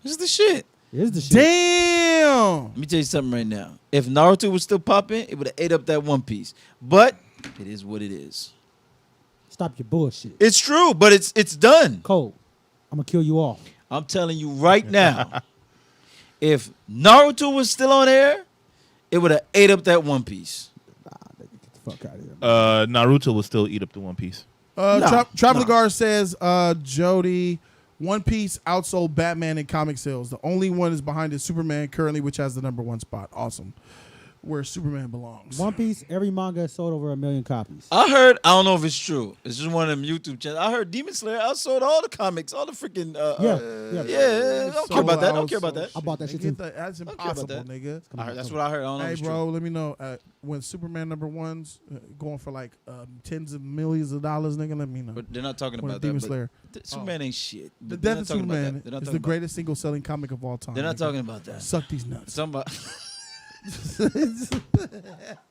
This is the shit. Here's the shit. Damn. Let me tell you something right now. If Naruto was still popping, it would have ate up that One Piece. But it is what it is. Stop your bullshit. It's true, but it's done. Cole, I'm gonna kill you off. I'm telling you right now. If Naruto was still on air, it would have ate up that One Piece. Get the fuck out of here. Naruto will still eat up the One Piece. Traveler says, Jody, One Piece outsold Batman in comic sales. The only one is behind is Superman currently, which has the #1 spot. Awesome. Where Superman belongs. One Piece, every manga has sold over 1 million copies. I don't know if it's true. It's just one of them YouTube channels. I heard Demon Slayer outsold all the comics, all the freaking. Yeah. I don't care about that. I don't care about that. I bought that shit too. That's impossible, nigga. That's what I heard. I don't know. Hey, if it's bro, true. let me know when Superman #1's going for like tens of millions of dollars, nigga. Let me know. But they're not talking When about Demon that. Slayer. Superman ain't shit. The They're Death not of talking about Superman that. They're not is talking the about greatest single-selling comic of all time. They're not nigga. talking about that. Suck these nuts. Somebody. That's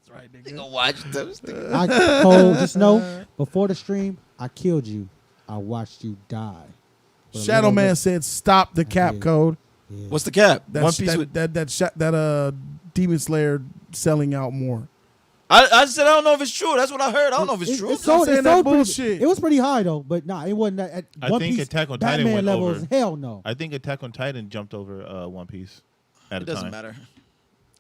right, nigga. Nigga, watch those. Cole, just know, before the stream, I killed you. I watched you die. But a Shadow little Man bit- said, "Stop the cap did. code." Yeah. What's the cap? That's, One Piece with. that Demon Slayer selling out more. I said I don't know if it's true. That's what I heard. I don't know if it's true. It sold saying that pretty- bullshit. It was pretty high though, but nah, it wasn't that. At I One think Piece, Attack on Titan Batman went levels. over. Hell no. I think Attack on Titan jumped over One Piece at It a doesn't time. matter.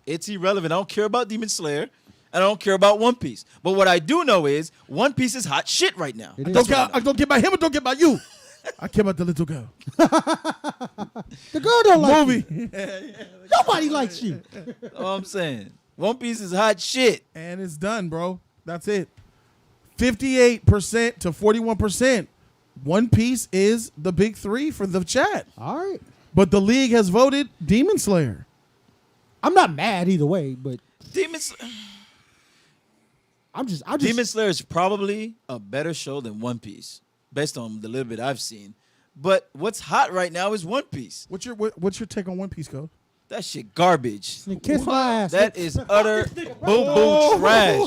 It's irrelevant. I don't care about Demon Slayer, and I don't care about One Piece. But what I do know is One Piece is hot shit right now. It is. I don't care about him or don't care about you. I care about the little girl. The girl don't like Movie. you. Nobody likes you. That's all I'm saying. One Piece is hot shit. And it's done, bro. That's it. 58% to 41%. One Piece is the big three for the chat. All right. But the league has voted Demon Slayer. I'm not mad either way, but Demon Slayer is probably a better show than One Piece, based on the little bit I've seen. But what's hot right now is One Piece. What's your take on One Piece, Code? That shit garbage. kiss my ass. That is utter boo trash.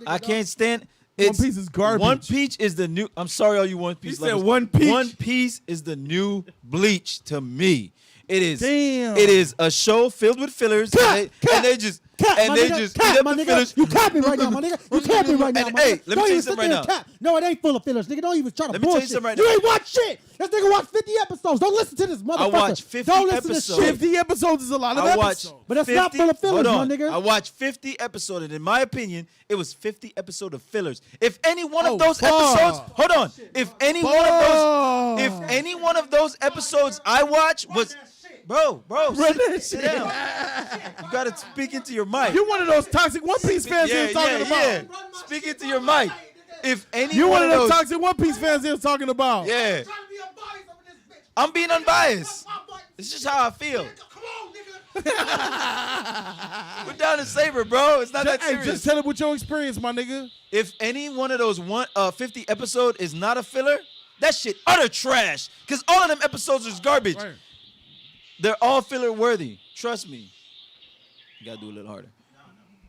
I can't stand. One Piece is garbage. One Piece is the new. I'm sorry, all you One Piece said lovers. One Piece. One Piece is the new Bleach to me. It is. Damn. It is a show filled with fillers, and they just eat up the fillers. You capping right now, my nigga. You capping right now, And, my hey, nigga. let me Don't tell you even something sit there right and cap. No, it ain't full of fillers, nigga. Don't even try to Let me tell you bullshit. something right You now. ain't watch shit. This nigga watched 50 episodes. Don't listen to this motherfucker. watched 50 Don't listen episodes. to shit. 50 episodes is a lot of I watched episodes. But it's not full of fillers, hold on. my nigga. I watched 50 episodes, and in my opinion, it was 50 episodes of fillers. If any one of those episodes, hold on. If any one of those episodes I watched was, bro, sit down. You gotta speak into your mic. You're one of those toxic One Piece fans he was talking about. Speak into your mic. If any You're one of those those, toxic One Piece fans he was talking about. yeah, I'm being unbiased. It's just how I feel. We're down to Saber, bro. It's not that Hey, serious. just tell him what your experience, my nigga. If any one of those 50 episode is not a filler, that shit utter trash. Because all of them episodes is garbage. Right. They're all filler worthy. Trust me. You gotta do a little harder.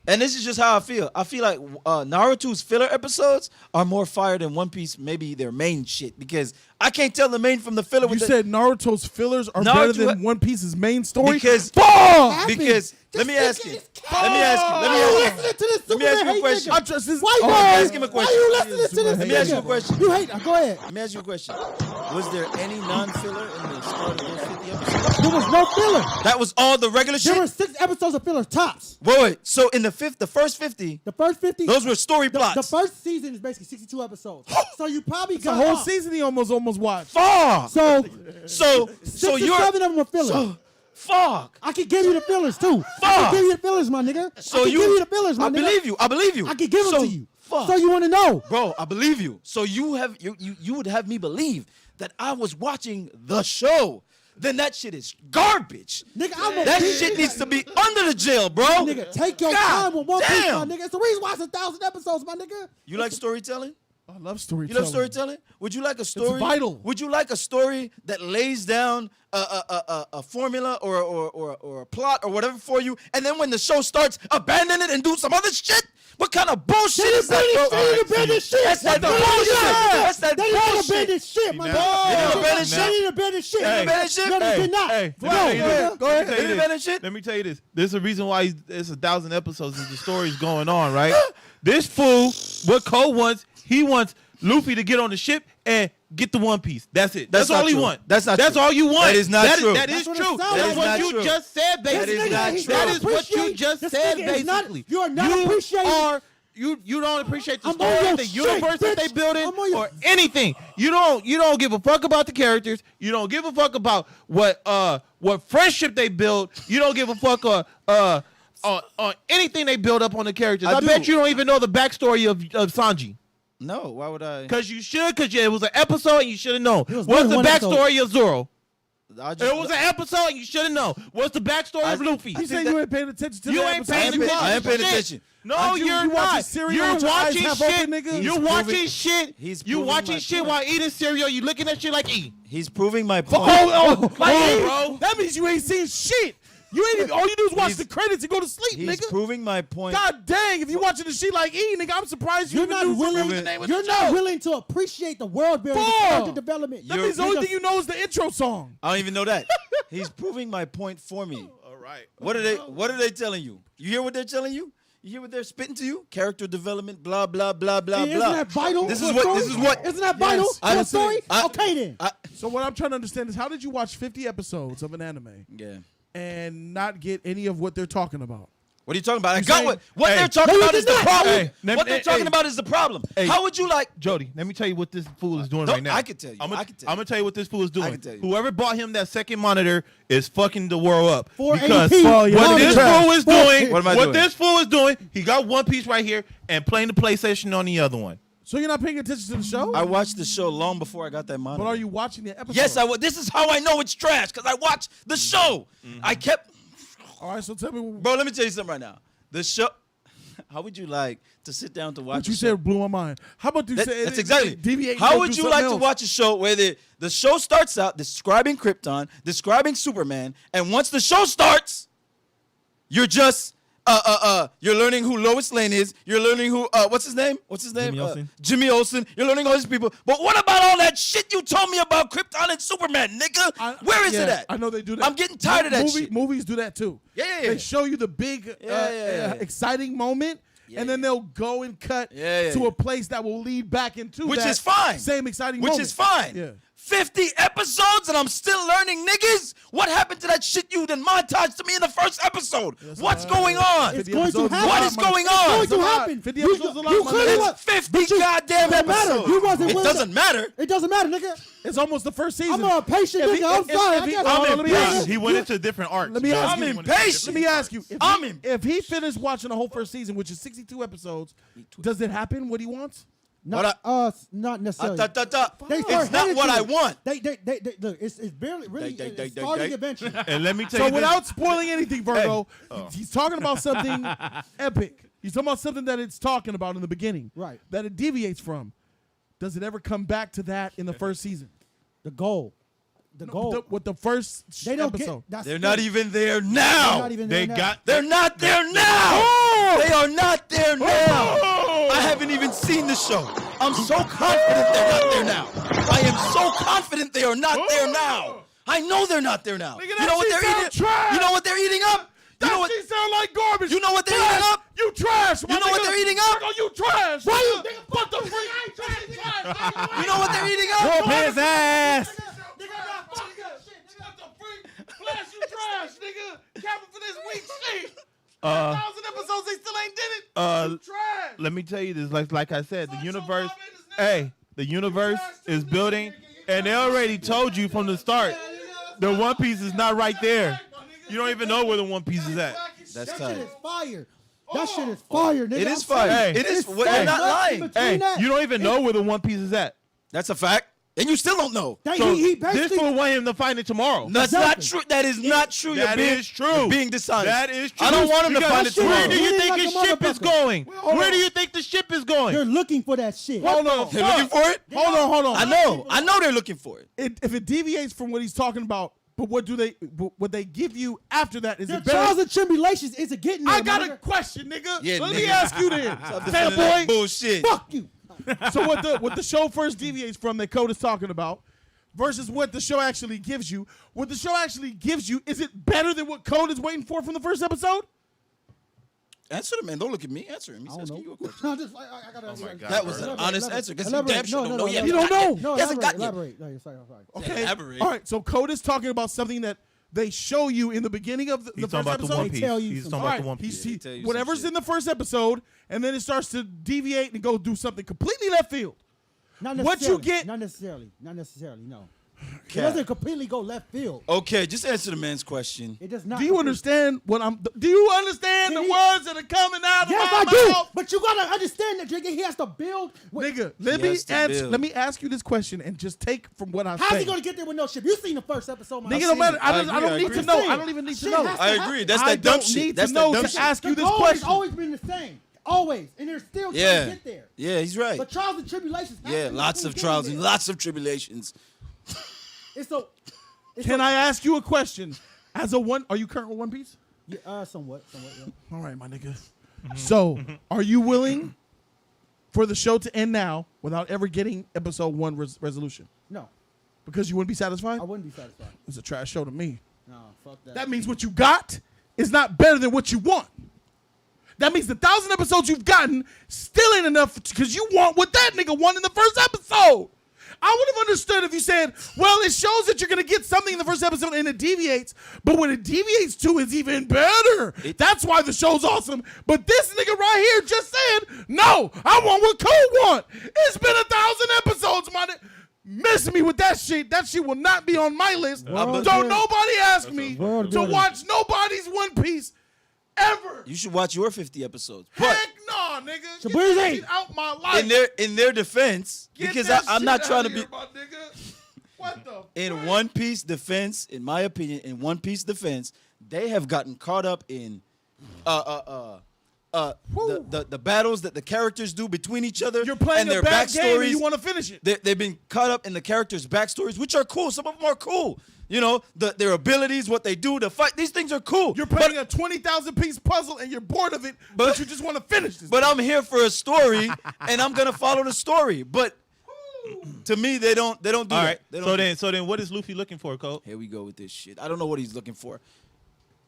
And this is just how I feel. I feel like Naruto's filler episodes are more fire than One Piece, maybe their main shit. Because I can't tell the main from the filler. You said Naruto's fillers are better than One Piece's main story? Because Fuck! let me ask you. Let me ask you a question. I trust this. Why Let me ask him a Why question. you listening to this? Let me ask you a question. You hate. Go ahead. Let me ask you a question. Was there any non-filler in the start of those 50 episodes? There was no filler. That was all the regular There shit? were 6 episodes of fillers tops. Wait. So in the first 50, The first 50. those were story The plots. first season is basically 62 episodes. So you probably The got whole off. season he almost watched. Fuck. So So 6 or you're 7 of them were fillers. fuck. I can give you the fillers too. I Fuck. can give you the fillers, my nigga. So I can give you the fillers, my I nigga. believe you. I believe you. I can give them So, to you. Fuck. So you want to know? Bro, I believe you. So you would have me believe that I was watching the show. Then that shit is garbage. Nigga, I'm a That bitch. shit needs to be under the jail, bro. Nigga, take your God time with One Piece, my damn. nigga. It's the reason why it's 1,000 episodes, my nigga. You like storytelling? I love storytelling. You love storytelling? Would you like a story? vital. Would you like a story that lays down a formula or a plot or whatever for you, and then when the show starts, abandon it and do some other shit? What kind of bullshit is that, bro? They didn't abandon shit. That's that bullshit. That's that They didn't bullshit. abandon shit, my They man. didn't abandon shit. They didn't abandon shit. They didn't abandon shit. No, they did not. Hey, Go let me tell you ahead. this. Go ahead. Let me tell They you didn't this. abandon shit. Let me tell you this. There's a reason why there's 1,000 episodes and the story's going on, right? This fool, what Cole wants, he wants Luffy to get on the ship and get the One Piece. That's it. That's That's all not he true. wants. That's not That's true. all you want. That is not true. That is That's what it true. sounds like. That's That what is not you true. just said, That is basically. not true. That is what you just This said, nigga is not- basically. you are not appreciating- You don't appreciate the I'm on story, your the shit, universe that they bitch. building, I'm on your- or anything. You don't give a fuck about the characters. You don't give a fuck about what friendship they build. You don't give a fuck on anything they build up on the characters. I do. bet you don't even know the backstory of Sanji. No, why would I? Because you should, because it was an episode and you should have known. was What's more the than one backstory of Zoro? It It was an episode and you should have known. What's the backstory of Luffy? You say you ain't paying attention to You the ain't episode. paying attention. I am paying Shit. attention. No, Aren't you- you're you watching not. cereal You're with your eyes watching half shit. open, nigga? You're He's watching proving- shit. he's You proving watching my shit point. while eating cereal. You looking at shit like E. He's proving my point. Like, bro. That means you ain't seen shit. You ain't even, all you do is watch He's- the credits and go to sleep, He's nigga. proving my point. God dang, if you watching the shit like E, nigga, I'm surprised you You're even not knew willing. the name of You're the not show. willing to appreciate the world building, the Fuck. character development. That means the only thing you know is the intro song. I don't even know that. He's proving my point for me. All right. What are they telling you? You hear what they're telling you? You hear what they're spitting to you? Character development, blah blah blah blah Isn't blah. that vital? This to is a what. story? This is what. Isn't that vital Yes. to a Honestly, story? I- Okay then. So what I'm trying to understand is how did you watch 50 episodes of an anime Yeah. and not get any of what they're talking about? What are you talking about? I You're got saying- what Hey. they're talking No, you about did is the not. problem. Hey, let What me- they're talking hey. about is the problem. Hey. How would you like? Jody, let me tell you what this fool is doing No, right now. I can tell you. I'm I can tell you. gonna tell you what this fool is doing. can tell you. Whoever bought him that second monitor is fucking the world up. 480p. Because Well, yeah, what I'm this trash. fool is doing, What am I doing? this fool is doing, he got One Piece right here and playing the PlayStation on the other one. So you're not paying attention to the show? I watched the show long before I got that monitor. But are you watching the episode? Yes, I would. This is how I know it's trash because I watched the show. I kept. All right, so tell me Bro, let me tell you something right now. The show. How would you like to sit down to watch? what you a show? said blew my mind. How about you say That's exactly. deviate? and How go would do you something like to else? watch a show where the show starts out describing Krypton, describing Superman, and once the show starts, you're just you're learning who Lois Lane is. You're learning who what's his name? Jimmy Olsen. Jimmy Olsen. You're learning all these people. But what about all that shit you told me about Krypton and Superman, nigga? Where is it at? I know they do that. I'm getting tired of that shit. Movies do that too. Yeah. They show you the big, Yeah. exciting moment, and then they'll go and cut Yeah. to a place that will lead back into Which that is fine. same exciting Which moment. is fine. Yeah. 50 episodes and I'm still learning, niggas. What happened to that shit you then montaged to me in the first episode? What's going on? It's going to episodes is a happen. lot, What is man. going It's on? going It's a to lot. happen. 50 You- episodes is a lot, you my clearly nigga. wa- That's 50 but you- goddamn It don't matter. episodes. You wasn't It willing doesn't to- matter. It doesn't matter, nigga. It's almost the first season. I'm a patient If he- nigga. I'm if- fine. if I he- got hold it. on, let me Yeah, ask he went into different arcs. Let me ask I'm you. impatient. Let me ask you. I'm If he finished watching the whole first season, which is 62 episodes, does it happen what he wants? Not necessarily. They It's start not headed what to I it. want. Look, it's barely really They- it's starting eventually. And let me tell So you this. without spoiling anything, Virgo, he's talking about something epic. He's talking about something that it's talking about in the beginning. Right. That it deviates from. Does it ever come back to that in the first season? The goal. With the first They don't episode. get. That's They're it. not even there They're now. not even They there now. got. They're not there now. They are not there now. I haven't even seen the show. I'm so confident they're not there now. I am so confident they are not there now. I know they're not there now. Nigga, You that know what shit they're sound eating? trash. You know what they're eating up? You know That what? shit sound like garbage. You know what they're Trash. eating up? You trash. You know what they're eating up? Virgo, you trash. Why you- nigga? What the freak? You know what they're eating up? Whoop his ass. Flash, you trash, nigga. Capping for this week shit. 1,000 episodes, they still ain't did it. Trash. Let me tell you this. Like I said, the universe. Hey, the universe is building, and they already told you from the start. The One Piece is not right there. You don't even know where the One Piece is at. That's That shit tight. is fire. That shit is fire, nigga. It I'm is fire. saying. Hey. It is. It's They're fire. not Nothing lying. between Hey, that. you don't even know where the One Piece is at. That's a fact. And you still don't know. So he this basically. fool want him to find it tomorrow. That's not Exactly. true. That is not true. That is true. You're being dishonest. That is true. I don't want him to Because find it Where tomorrow. do you He think like his a ship is motherfucker. going? hold Where on. do you think the ship is going? They're looking for that shit. Hold on. They're looking for it? Hold on. I know. I know they're looking for it. If it deviates from what he's talking about But what they give you after that is Their it better? trials and tribulations isn't getting there. I got nigga. a question, nigga. Yeah, Let me nigga. ask you then. That Fanboy. bullshit. Fuck you. So what the show first deviates from that Code is talking about versus what the show actually gives you. What the show actually gives you, is it better than what Code is waiting for from the first episode? Answer him, man. Don't look at me. Answer him. He's I don't asking know. you a question. No, just I gotta. Oh my God. That was an Elaborate, honest elaborate. answer because he Elaborate. damn sure No, don't no, know no, yet. You don't know. No, He hasn't gotten elaborate. No, you're sorry. Okay. Elaborate. All right. So Code is talking about something that they show you in the beginning of the He's first talking about the episode. One Piece. tell you He's some- talking All about right, the One he's- Piece. he- tell you some whatever's shit. in the first episode, and then it starts to deviate and go do something completely left field. Not What you necessarily. get- Not necessarily. Not necessarily. No. It Cap. doesn't completely go left field. Okay, just answer the man's question. It does not. Do you completely- understand what I'm? Do you understand the Did he- words that are coming out Yes, of I my do. mouth? But you gotta understand that, nigga. He has to build. Nigga, has to build. let me ask you this question and just take from what I How's say. he gonna get there with no ship? You seen the first episode, man. Nigga, seen no matter. it. I I don't agree, need I to agree. know. Same. I don't even need to Shit know. has to I happen. agree. That's I that dumb don't shit. need to That's know that dumb to shit. ask you The this goal question. has always been the same. Always. And they're still trying to Yeah. get there. Yeah, he's right. But trials and tribulations. Yeah, actually lots keep of getting trials there. and lots of tribulations. It's so. It's Can so, I ask you a question? As a one, are you current with One Piece? Yeah, somewhat. Yeah. All right, my nigga. So, are you willing for the show to end now without ever getting episode 1 resolution? No, Because you wouldn't be satisfied? I wouldn't be satisfied. It's a trash show to me. No, fuck that. That means what you got is not better than what you want. That means the 1,000 episodes you've gotten still ain't enough because you want what that nigga won in the first episode. I would have understood if you said, well, it shows that you're going to get something in the first episode and it deviates, but when it deviates to, it's even better. That's why the show's awesome. But this nigga right here just said, no, I want what Cole want. It's been 1,000 episodes, my nigga. Miss me with that shit. That shit will not be on my list. World Don't good. nobody ask me World to good. watch nobody's One Piece ever. You should watch your 50 episodes. But Heck no, nigga. Get Shabuzi. that shit out my life. in their defense, Get because that I'm shit not out trying to of be here, my nigga. What the in fuck? One Piece defense, in my opinion, in One Piece defense, they have gotten caught up in the battles that the characters do between each other. You're playing and a their bad game and backstories. you want to finish it. They've been caught up in the characters' backstories, which are cool. Some of them are cool. You know, their abilities, what they do, the fight. These things are cool. You're playing a 20,000 piece puzzle and you're bored of it, but you just want to finish this. But I'm here for a story, and I'm gonna follow the story. But to me, they don't do All that. right. They don't So then, what is Luffy looking for, Cole? Here we go with this shit. I don't know what he's looking for.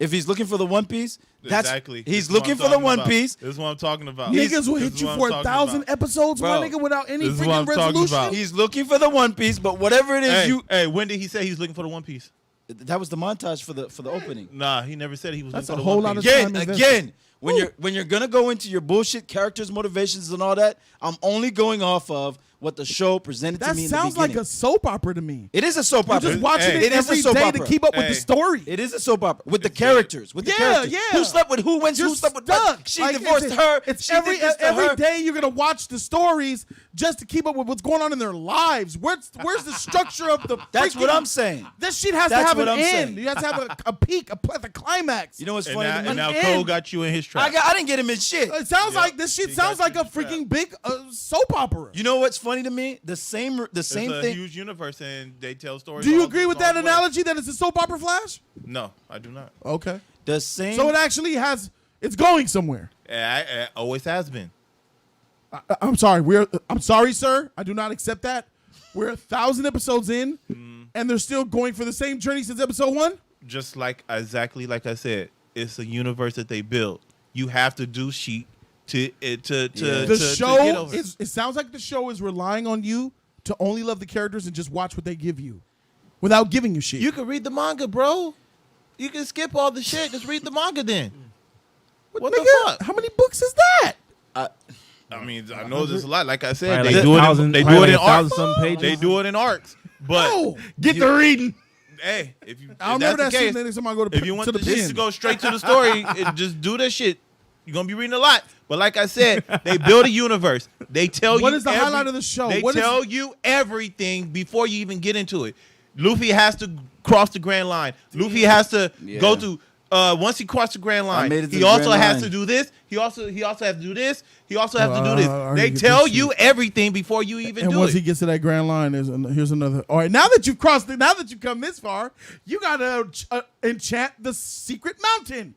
If he's looking for the One Piece, that's Exactly. he's This is what looking I'm for the talking One about. Piece. This is what I'm talking about. Niggas will This hit is you what I'm for talking 1,000 about. episodes, my Bro, nigga, without any this is what freaking I'm talking resolution. about. He's looking for the One Piece, but whatever it is, Hey, when did he say he's looking for the One Piece? that was the montage for the opening. Nah, he never said he was That's looking a for the whole One lot of Piece. time Again, invested. when you're gonna go into your bullshit characters, motivations, and all that, I'm only going off of what the show presented to That me in the sounds like beginning. a soap opera to me. It is a soap You're opera. just watching Hey, it is a every soap day to opera. keep up with Hey. the story. It is a soap opera with the characters, with the Yeah, characters. yeah. Who slept with who? Who You're slept with stuck. what? She Like, divorced it's- her. It's she every did this to every her. day you're gonna watch the stories just to keep up with what's going on in their lives. Where's the structure of the? That's what freaking- I'm saying. This shit has to That's have what an I'm end. saying. You have to have a peak, the climax. You know what's And funny now, to me? and now An Cole end. got you in his trap. I didn't get him in shit. It sounds Yep. like this shit He sounds got like a you trapped. freaking big soap opera. You know what's funny to me? The same it's a thing. huge universe, and they tell stories. Do you all- agree with all that the way. analogy that it's a soap opera, Flash? No, I do not. Okay. The same. So it actually it's going somewhere. It always has been. I'm sorry. I'm sorry, sir. I do not accept that. We're 1,000 episodes in, and they're still going for the same journey since episode 1. Just exactly like I said, it's a universe that they built. You have to do shit to The get show over it. it sounds like the show is relying on you to only love the characters and just watch what they give you, without giving you shit. You can read the manga, bro. You can skip all the shit. Just read the manga then. What the Nigga, fuck? How many books is that? I mean, I know there's a lot. Like I said, Probably they like do it. thousand- They do probably it in like arcs. 1,000-something pages. They do it in arcs. But No. get the reading. Hey, if you I'll if never that's that the shit. case, Next time I go if you want to the the shit pen. to go straight to the story, just do that shit. You're gonna be reading a lot. But like I said, they build a universe. They tell you What is the highlight of the show? They What is- tell you everything before you even get into it. Luffy has to cross the Grand Line. Luffy has to go to Once he crossed the Grand Line, made it to he the also Grand has Line. to do this. He also has to do this. He also has to do I this. already They get tell this you shit. everything before you even And do once it. he gets to that Grand Line, here's another. All right, now that you've crossed, now that you've come this far, you gotta enchant the secret mountain.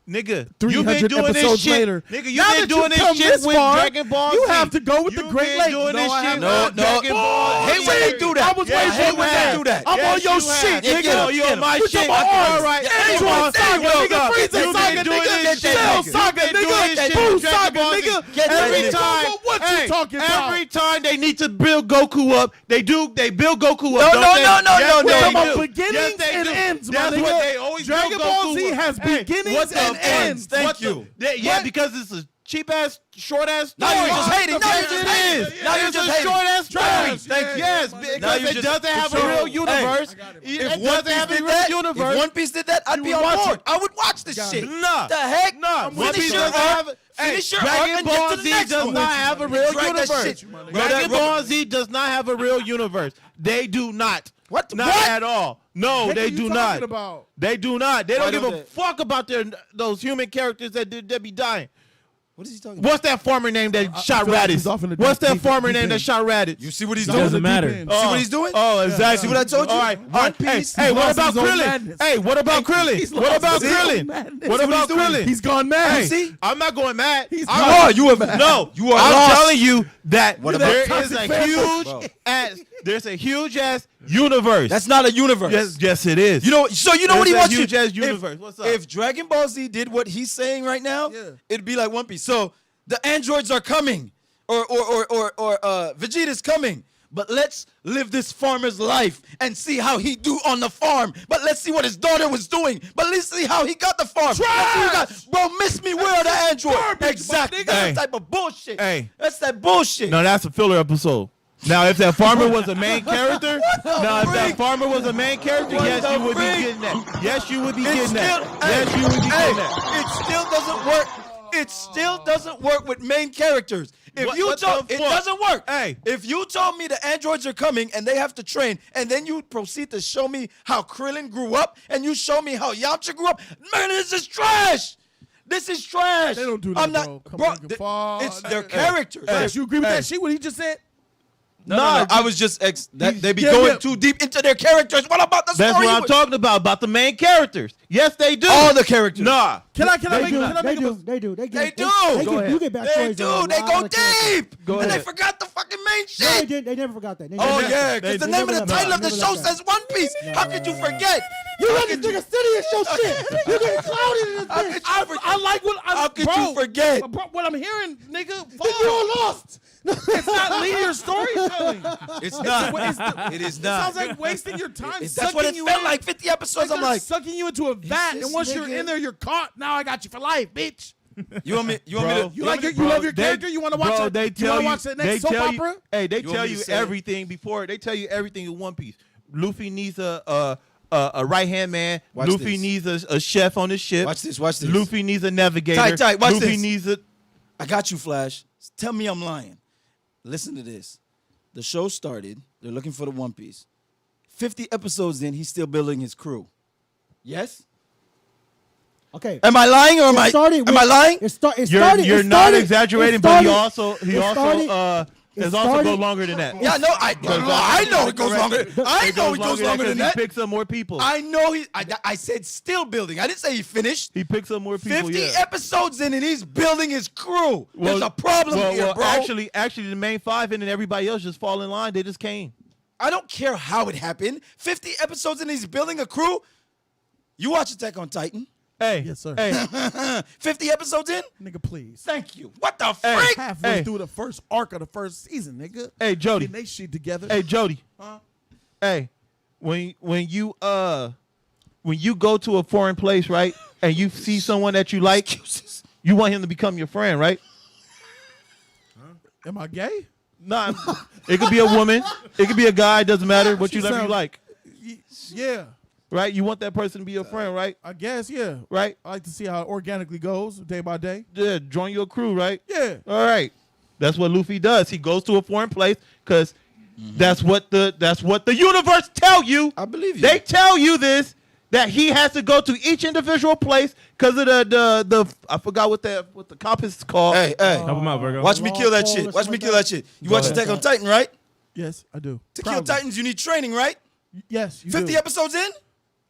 Nigga, 300 you've been doing this episodes shit. later. Nigga, you've Now been that doing you've this come shit this with far, Dragon Ball you Z. have to go with the You've Great been Lakes. doing No, this I shit have with not. Dragon Ball I hate Z. when they do that. I was Yeah, waiting I hate for when that. they do that. I'm on your you shit, have. nigga. Yeah, you on my Put shit. your arms. All right. Android Come on, Saga, yo, nigga. yo. Frieza You've Saga, been doing nigga. this shit. Cell You've Saga, been doing nigga. this shit Boo with Dragon Saga, Ball Z. nigga. Get that Every nigga. time, what you Hey, talking about? every time they need to build Goku up, they build Goku No, up. no, don't they? no, no, Yes, no, they no. Talking do. about beginnings Yes, they and do. ends, my That's nigga. what they always Dragon build Ball Goku Z up. has Hey, beginnings what the and fuck? ends. Thank What the- you. Yeah, What? because it's a cheap ass, short ass Now story. you're just hating. Now you're just It hating. is. Now you're It's just a hating. short ass story. Trash. Thank you. Yes, Now because you it just- doesn't have a Hey, real universe. If It One doesn't Piece have a did real that, universe. if One Piece did that, I'd be would on watch board. it. I would watch this Got shit. it. Nah. The heck? Nah, One Finish Piece your doesn't arc. have. Finish your arc Dragon and get Ball to the Z next does one. not have a real Drag that universe. shit. Dragon Ball Z does not have a real universe. They do not. What? Not What? at all. No, What they are you do talking not. about? They do not. They Why don't give don't a they? fuck about those human characters that be dying. What is he talking about? What's that farmer name that shot feel like Raditz? he's off in the What's deep- that deep- farmer deep name end. that shot Raditz? You see what he's He's doing? on the Doesn't deep matter. end. See what he's doing? Oh, exactly. See what I told you? All right. One Piece. Hey, what lost about his own Krillin? madness. Hey, what about Krillin? He's What lost about his own Krillin? madness. What See about he's doing? Krillin? He's gone mad. Hey, See? I'm not going mad. He's I'm gone. not- You are mad. No, You are I'm lost. telling you that What there about is a toxic fanboy? Bro. there's a huge ass universe. That's not a universe. yes, it is. You know, so you know what he There's a wants you. huge ass universe. What's up? If Dragon Ball Z did what he's saying right now, Yeah. it'd be like One Piece. So the androids are coming, or Vegeta's coming. But let's live this farmer's life and see how he do on the farm. But let's see what his daughter was doing. But let's see how he got the farm. Let's see what he got. Bro, miss me. Where are the androids? garbage, Exactly. my nigga. That's Hey. the type of bullshit. Hey. That's that bullshit. No, that's a filler episode. Now, if that farmer was a main character, now if that freak? farmer was a main character, What yes, the you would be freak? getting that. Yes, you would be It getting still, that. Yes, you would be hey, getting that. it still doesn't work. It still doesn't work with main characters. If What- you what told, the it fuck? doesn't work. Hey. If you told me the androids are coming and they have to train, and then you proceed to show me how Krillin grew up, and you show me how Yamcha grew up, man, this is trash. This is trash. They don't do that, I'm not, bro. Come bro. on, fall. It's their Hey, characters. Yes, you agree with Hey. that shit? What he just said? No, I was just they be yeah, going yeah. too deep into their characters. What about the That's story? what I'm talking about the main characters. Yes, they do. All the characters. Nah. Can I They make do. can I They make do. a They do. They They get. do. They Go get, ahead. you get back They stories. do. on a They lot go of characters. deep. Go and they ahead. forgot the fucking main No, they shit. did. They never forgot that. They Oh never- yeah, they because the never name of the left that. title of the Never show left that. says One Piece. How could you forget? You How let this could you- nigga city and show shit. You getting clouded in this How bitch. could you forget? I like what I How could bro, you forget? Bro, what I'm hearing, nigga. You all lost. It's not linear storytelling. It's It not. It is sounds not. like wasting your time. That's sucking what it you felt in. like. 50 episodes. I'm They're like, sucking you into a vat, this and once you're nigga- in there, you're caught. Now I got you for life, bitch. you want me? You want Bro. me to? You want like me your, to- you love your They- character. You want to watch bro, it. they You tell want to you, watch the they next soap tell you, opera? hey, they You want tell me to you say- everything before. They tell you everything in One Piece. Luffy needs a right hand man. Watch Luffy this. needs a chef on his ship. Watch this. Watch this. Luffy needs a navigator. Tight. Watch Luffy this. needs a. I got you, Flash. Tell me I'm lying. Listen to this. The show started. They're looking for the One Piece. 50 episodes in, he's still building his crew. Yes? Okay. Am I lying or am I? started Am I lying? It started. You're not exaggerating, but he also it has started- also go longer than that. Yeah, no, I know it goes longer. I know it goes longer than He that. picks up more people. I know I said still building. I didn't say he finished. He picks up more people. 50 yeah. episodes in and he's building his crew. There's a problem here, bro. Actually, the main five and then everybody else just fall in line. They just came. I don't care how it happened. 50 episodes in, he's building a crew. You watch Attack on Titan. Hey, Yes, sir. Hey, 50 episodes in? Nigga, please. Thank you. What the Hey. freak? Halfway Hey. through the first arc of the first season, nigga. hey, Jody. Getting they shit together. Hey, Jody. Huh? Hey, when you go to a foreign place, right, and you see someone that you like, you want him to become your friend, right? Am I gay? Nah, it could be a woman, it could be a guy. Doesn't matter. What you sounds- like, Yeah, right? You want that person to be your friend, right? I guess, yeah. Right? I like to see how it organically goes day by day. Yeah, join your crew, right? Yeah. All right. That's what Luffy does. He goes to a foreign place because that's what the universe tell you. I believe you. They tell you this. that he has to go to each individual place because of the I forgot what the compass is called. Hey, Help him out, Virgo. watch me kill that shit. Watch me kill that shit. You watch Attack on Titan, right? Yes, I do. To kill Proudly. Titans, you need training, right? Yes, you 50 do. episodes in?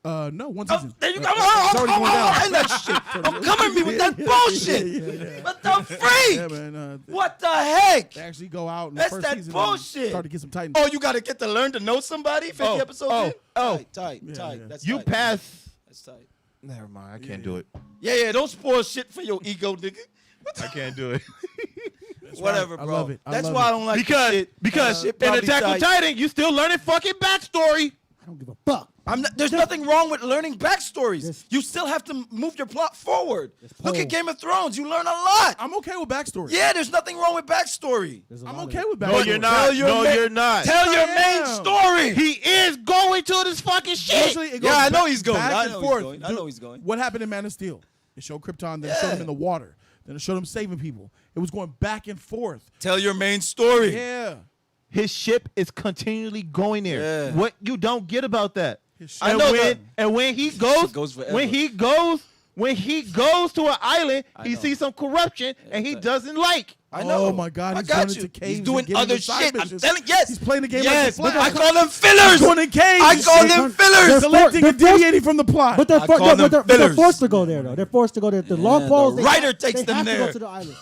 No, one season. There you go. It's already going down. And that shit. Don't come at me with that bullshit. What the freak? Yeah, man. What the heck? They actually go out in the That's first that season. bullshit. Start to get some Titans. Oh, you got to get to learn to know somebody? 50 episodes in? Tight. Yeah. That's You tight. pass. That's tight. Never mind. I can't do it. Yeah, don't spoil shit for your ego, nigga. I can't do it. Whatever, right. I bro. love it. I That's love why it. I don't like this shit. because Shit in probably Attack on tight. Titan, you still learning fucking backstory. I don't give a fuck. There's nothing wrong with learning backstories. This- You still have to move your plot forward. Look poll. at Game of Thrones. You learn a lot. I'm okay with backstory. Yeah, there's nothing wrong with backstory. There's a I'm lot of okay it. with backstory. No, you're not. You're not. Tell your I main am. story. He is going to this fucking shit. Usually it goes Yeah, I know back- he's going. back I and know he's forth. going. I Dude, know he's going. What happened in Man of Steel? It showed Krypton, then it showed him in the water. Then it showed him saving people. It was going back and forth. Tell your main story. Yeah. His ship is continually going there. Yeah. What you don't get about that? His ship- I know that. And when he goes, Shit goes forever. when he goes to an island, he know. sees some corruption and he doesn't like. I know. Oh my God, I he's got going you. into caves He's and doing getting other the side shit. I'm missions. telling yes. He's playing the game yes, like the but I Flash. call them fillers. Going in caves. I call them fillers. Collecting They're and deviating from the plot. But they're, I call them but they're fillers. forced to go there, though. They're forced to go there. The long poles, the they writer have- takes they them have to there. go to the island.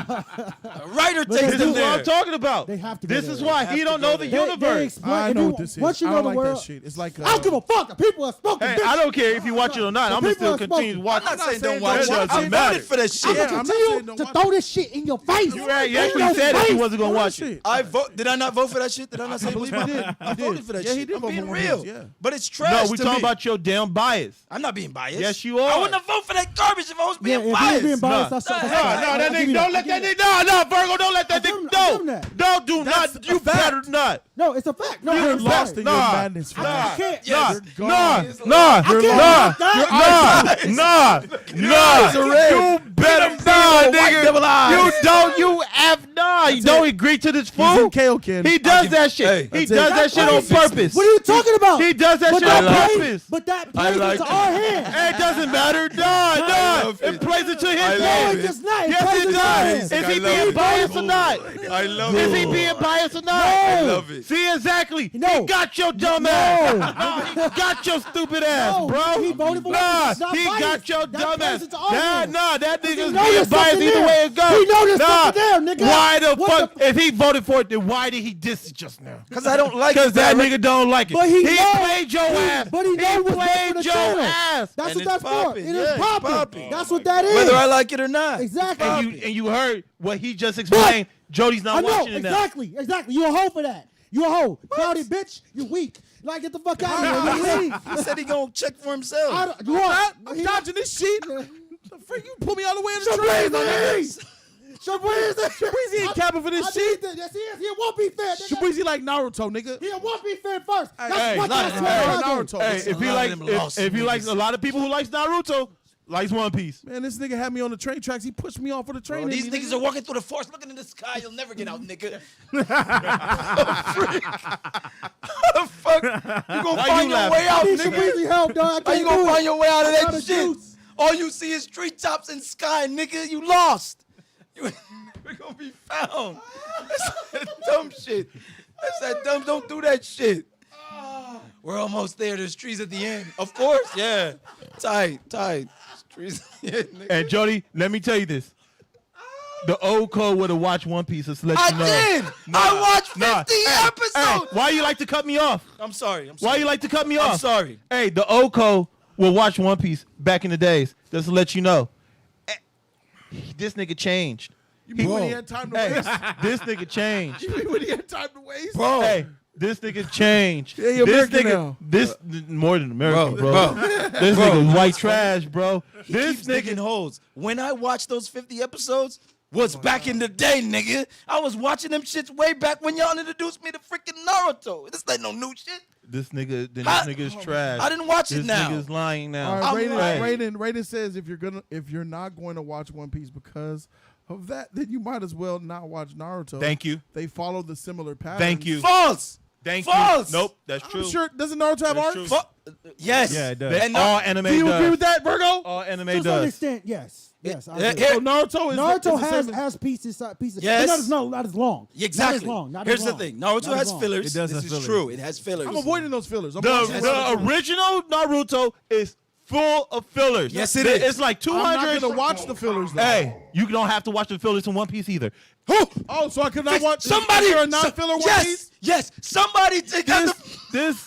A writer But takes they them This is what there. I'm talking about. They have to go This there. is why They he have don't to go know the there. They universe. explain. I if know you- what this is. Once you I know don't the like world, that shit. It's like I don't give a fuck. The people are smoking. Hey, bitch. I don't care if you watch it or not. I'm The gonna still people are continue to smoking. watch I'm it. not saying saying don't watch don't it. watch I it. Matter. voted for that shit. I'm Yeah, gonna I'm not saying continue don't to watch throw this shit in your face. You actually In said your that you face. wasn't gonna watch it. I vote. Did I not vote for that shit? Did I not say I believe he did. I He voted did. for that Yeah, shit. he did I'm vote being for real. Mormons, yeah. But it's trash. No, we to talking me. about your damn bias. I'm not being biased. Yes, you are. I wouldn't have voted for that garbage if I was Yeah, being if biased. you're being biased, Nah. that's Nah, fine. nah, I'll No, that give nigga, you don't let that nigga. No, Virgo, don't let that I'll give nigga. him- I'll give him No, that. don't do That's not. You a fact. better not. No, it's a fact. No, You're it's lost fact. in your madness. I Flash. can't. Yes. You're Nah, gone. nah, I can't nah, have that. nah, you better nah, nigga. You don't, you have nah. You don't agree to this He's in fool. KO Kid. He does that shit. Hey, He that's does it. that shit on purpose. What are you talking about? He does that But shit that on plays- purpose. But that plays like into it. our hands. It doesn't matter. Nah. love It it. plays into his I love No, hands. it does not. It Yes, plays it into our does. hands. Is I he love being it. biased or not? I love Is it. he being biased or not? I love it. See, exactly. No. He got your dumb No. ass. He got your stupid ass, No, bro. he voted for nah, it's not he biased. got your That dumb plays ass. into our hands. That He nigga's know being there's biased something either there. way it goes. He know there's nah. something there, nigga. Why the What fuck? the- If he voted for it, then why did he diss it just now? Because I don't like Because it. that nigga don't like it. But he know- played your ass. But he know what's good for played the your channel. ass. That's And what it's that's for. popping. It Yeah, is it's popping. popping. That's what that is. Whether I like it or not. Exactly. And you heard what he just explained. Jody's I not know, watching it now. exactly. You a hoe for that. You a hoe. Cloudy bitch, you weak. Like, get the fuck out of here. You leave. He said he gonna check for himself. You are. I'm dodging this shit. The freak, you pull me all the way in the Shabriz, train. Shabriz ain't capping for this shit. Yes, he is. He won't be fair. nigga. Shabriz like Naruto, nigga. He won't be fair first. That's Hey, what that's hey, what Naruto. Hey, Listen, if he a lot likes, of them lost if he niggas. likes a lot of people who likes Naruto, likes One Piece. Man, this nigga had me on the train tracks. He pushed me off of the train. Bro, these and he- niggas are walking through the forest looking in the sky. You'll never get out, nigga. How the fuck? You gonna Why find you your way out, I need nigga? Shabriz help, dog. I How you can't gonna do find it. your way out of I'm out that of shit? juice. All you see is treetops and sky, nigga. You lost. We're gonna be found. That's that dumb shit. That's that dumb. Don't do that shit. We're almost there. There's trees at the end. Of course, yeah. Tight. Trees at the end, nigga. And Jody, let me tell you this. The old code would have watched One Piece just to let I you know. did. I watched 50 Hey, episodes. why you like to cut me off? I'm sorry. Why you like to cut me off? I'm sorry. Hey, the old code will watch One Piece back in the days. Just to let you know. This nigga changed. You mean when he had time to Hey, waste? this nigga changed. You mean when he had time to waste? Bro. Hey, this nigga changed. Yeah, you're this American nigga, now. this more than American, bro. Bro. This Bro. nigga white trash, bro. He This keeps digging nigga. holes. When I watched those 50 episodes, was back in the day, nigga. I was watching them shits way back when y'all introduced me to freaking Naruto. This ain't no new shit. This nigga. Then I- this nigga's trash. I didn't watch it This now. nigga's lying now. All I'm right, right. Raiden says if you're not going to watch One Piece because of that, then you might as well not watch Naruto. Thank you. They follow the similar pattern. Thank you. False. Thank False. you. Nope, that's true. I'm sure. Doesn't Naruto have That's arcs? true. Yes. Yeah, it does. And All anime Do you does. agree with that, Virgo? All anime To some does. extent, yes. Yes, I Yeah, agree. yeah. So Naruto is Naruto is the same has pieces, Yes. but not as long. Exactly. Not as long. Not Here's as the long. thing. Not Naruto as has long. fillers. It does This have is fillers. true. It has fillers. I'm avoiding those fillers. The original Naruto is full of fillers. Yes, it is. It's like I'm not 200. gonna watch the fillers. Though. Hey, you don't have to watch the fillers in One Piece either. Oh, so I could not watch. Somebody. Is there a non-filler One Yes. Piece? Yes. Somebody take out the.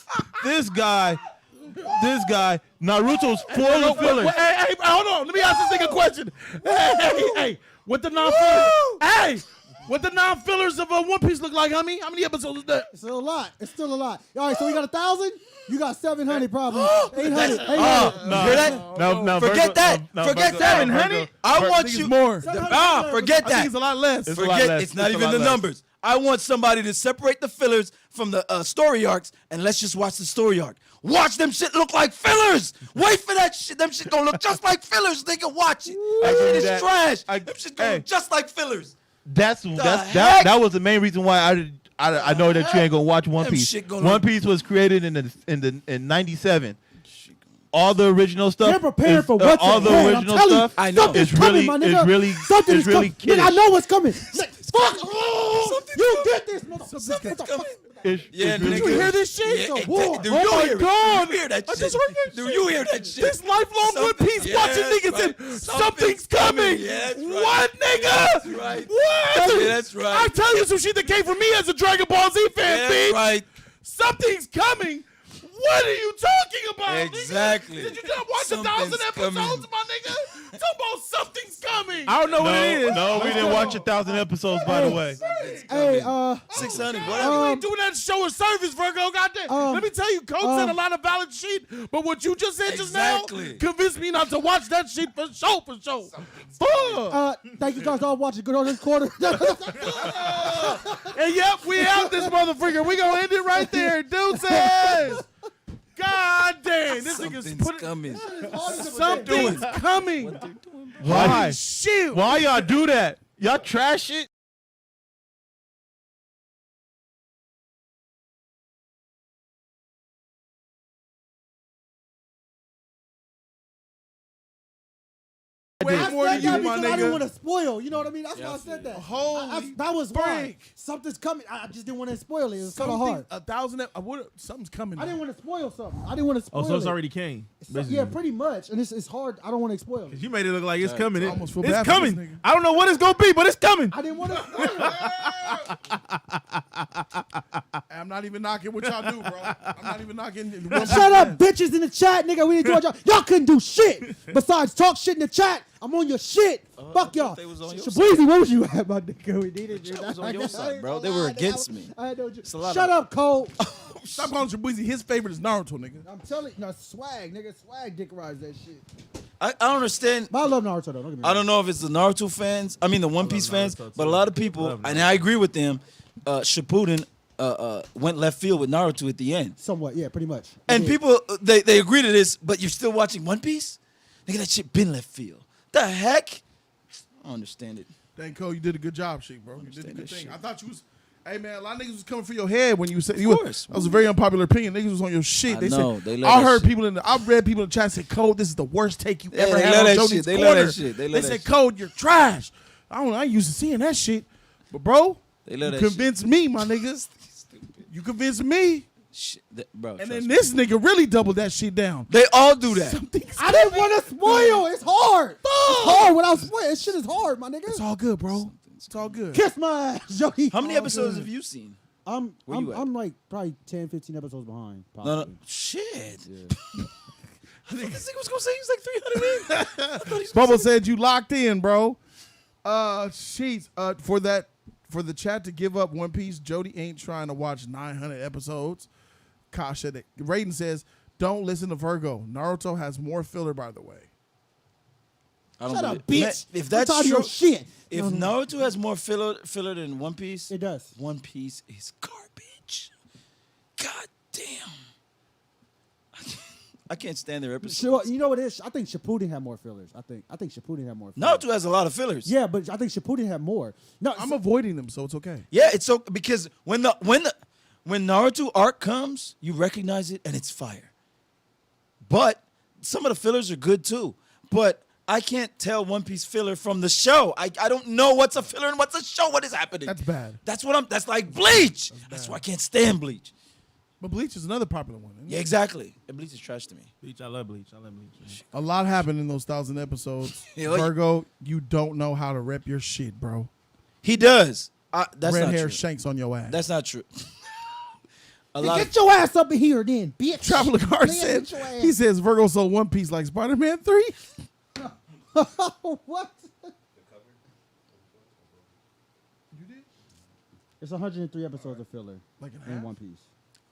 This guy, Naruto's full of fillers. Hey, hold on. Let me ask this nigga a question. Hey, what the non-fillers? Hey, what the non-fillers of One Piece look like, homie? How many episodes is that? It's still a lot. It's still a lot. All right, so we got 1,000. You got 700 probably. 800. 800. No, Hear that? No, Forget that. Forget Virgo, 700. I want you. More. Forget I think that. it's a lot less. It's a lot Forget. less. It's not It's a even lot the less. numbers. I want somebody to separate the fillers from the story arcs, and let's just watch the story arc. Watch them shit look like fillers. Wait for that shit. Them shit gonna look just like fillers. They can watch it. That shit is that. trash. I- Them shit gonna hey. look just like fillers. That heck? was the main reason why I know that you ain't gonna watch One Them Piece. shit gonna One Piece was created in '97. All the original stuff. They're prepared is- for what's all the ahead. I'm original telling you, stuff. I know. something's It's coming, really, my nigga. it's really, Something's it's really coming. kiddish. Nigga, I know what's coming. Fuck. You get this, motherfucker. Yeah, it's really nigga. You hear this shit? It's a Hey, war. do Oh you my hear it? God. Do you hear that I shit? just heard that Do shit. you hear that shit? This lifelong One Piece Yes, watching niggas right. and something's coming. Yeah, that's right. What, nigga? That's right. What? Yeah, that's right. I tell you some shit that came from me as a Dragon Ball Z fan, Yeah, bitch. right. Something's coming. What are you talking about? Exactly. Nigga? Did you not watch Something's 1,000 episodes, coming. my nigga? Talk about something's coming. I don't know what it is. No, we didn't watch 1,000 episodes, by the way. Hey, 600. You Whatever. ain't doing that show of service, Virgo. Goddamn. Let me tell you, Coach said a lot of valid shit, but what you just said just now Exactly. convinced me not to watch that shit for sure, for sure. Fuck. thank you guys all watching. Good on this quarter. And yep, we out this motherfucker. We gonna end it right there. Deuces. God damn. This nigga's Something's put it. coming. Something's coming. Why? Shit. Why y'all do that? Y'all trash it? Way more than you, my because I didn't want nigga. to spoil. You know what I mean? That's why I said that. Holy That was why. break. Something's coming. I just didn't want to spoil it. It was kind of hard. 1,000. Something's coming. I didn't want to spoil something. I didn't want to spoil Oh, so it's it. already came. So- yeah, pretty much. And it's hard. I don't want to spoil it. You made it look like it's coming. I almost feel It's bad for this coming. nigga. I don't know what it's gonna be, but it's coming. I didn't want to spoil it. I'm not even knocking what y'all do, bro. I'm not even knocking. Shut up, bitches in the chat, nigga. We didn't do our job. Y'all couldn't do shit besides talk shit in the chat. I'm on your shit. Fuck y'all. they was on your Shabuzi, where was you at, my nigga? We needed you. was on your side, bro. I They were lied. against me. I had no. a lot Shut of- up, Cole. Stop calling Shabuzi. His favorite is Naruto, nigga. I'm telling you, no, swag, nigga. Swag dick rides that shit. I don't understand. But I love Naruto, though. Don't get me I wrong. don't know if it's the Naruto fans. I mean, the One Piece fans. Naruto, But a too. lot of people, and I agree with them. Shippuden went left field with Naruto at the end. Somewhat, yeah, pretty much. And Yeah. people, they agree to this, but you're still watching One Piece? Nigga, that shit been left field. The heck? I don't understand it. Thank Cole, you did a good job, shit, bro. You did a Understand good that thing. shit. I thought you was. Hey man, a lot of niggas was coming for your head when you said you. course. That was a very unpopular opinion. Niggas was on your shit. I They know. said. They love I that heard shit. people in the. I read people in the chat say, "Code, this is the worst take you Yeah, ever they had love on that Jody's shit. They corner." love that shit. They love that said, shit. "Code, you're trash." I don't know. I ain't used to seeing that shit, but bro, They love you that convinced me, my niggas. You convinced me, Shit, bro. and trust then me. this nigga really doubled that shit down. They all do that. I didn't want to spoil. It's hard. It's hard without spoil. This shit is hard, my nigga. It's all good, bro. It's all good. Kiss my ass, Jody. How many episodes have you seen? Where you at? I'm like probably 10, 15 episodes behind. No, Possibly. shit. I thought this nigga was gonna say he was like 300 in. Bubba said you locked in, bro. Sheets. For the chat to give up One Piece, Jody ain't trying to watch 900 episodes. Kasha, Raiden says, don't listen to Virgo. Naruto has more filler, by the way. I don't Shut up, believe- bitch. If I'm that's tired of true, your shit. if Naruto has more filler than One Piece, It does. One Piece is garbage. God damn. I can't stand their episodes. Sure, you know what it is? I think Shippuden had more fillers. I think Shippuden had more fillers. Naruto has a lot of fillers. Yeah, but I think Shippuden had more. No, I'm avoiding them, so it's okay. Yeah, it's so because when when Naruto arc comes, you recognize it and it's fire. But some of the fillers are good too. But I can't tell One Piece filler from the show. I don't know what's a filler and what's a show. What is happening? That's bad. That's like Bleach. That's why I can't stand Bleach. But Bleach is another popular one. Yeah, exactly. And Bleach is trash to me. Bleach, I love Bleach. I love Bleach. Man. A lot happened in those 1,000 episodes. Yeah, Virgo, you don't know how to rep your shit, bro. He does. That's Red not hair true. shanks on your ass. That's not true. Get your ass up in here, then, bitch. Traveler Car said, he says Virgo sold One Piece like Spider-Man 3. What? It's 103 episodes of filler Like in One Piece.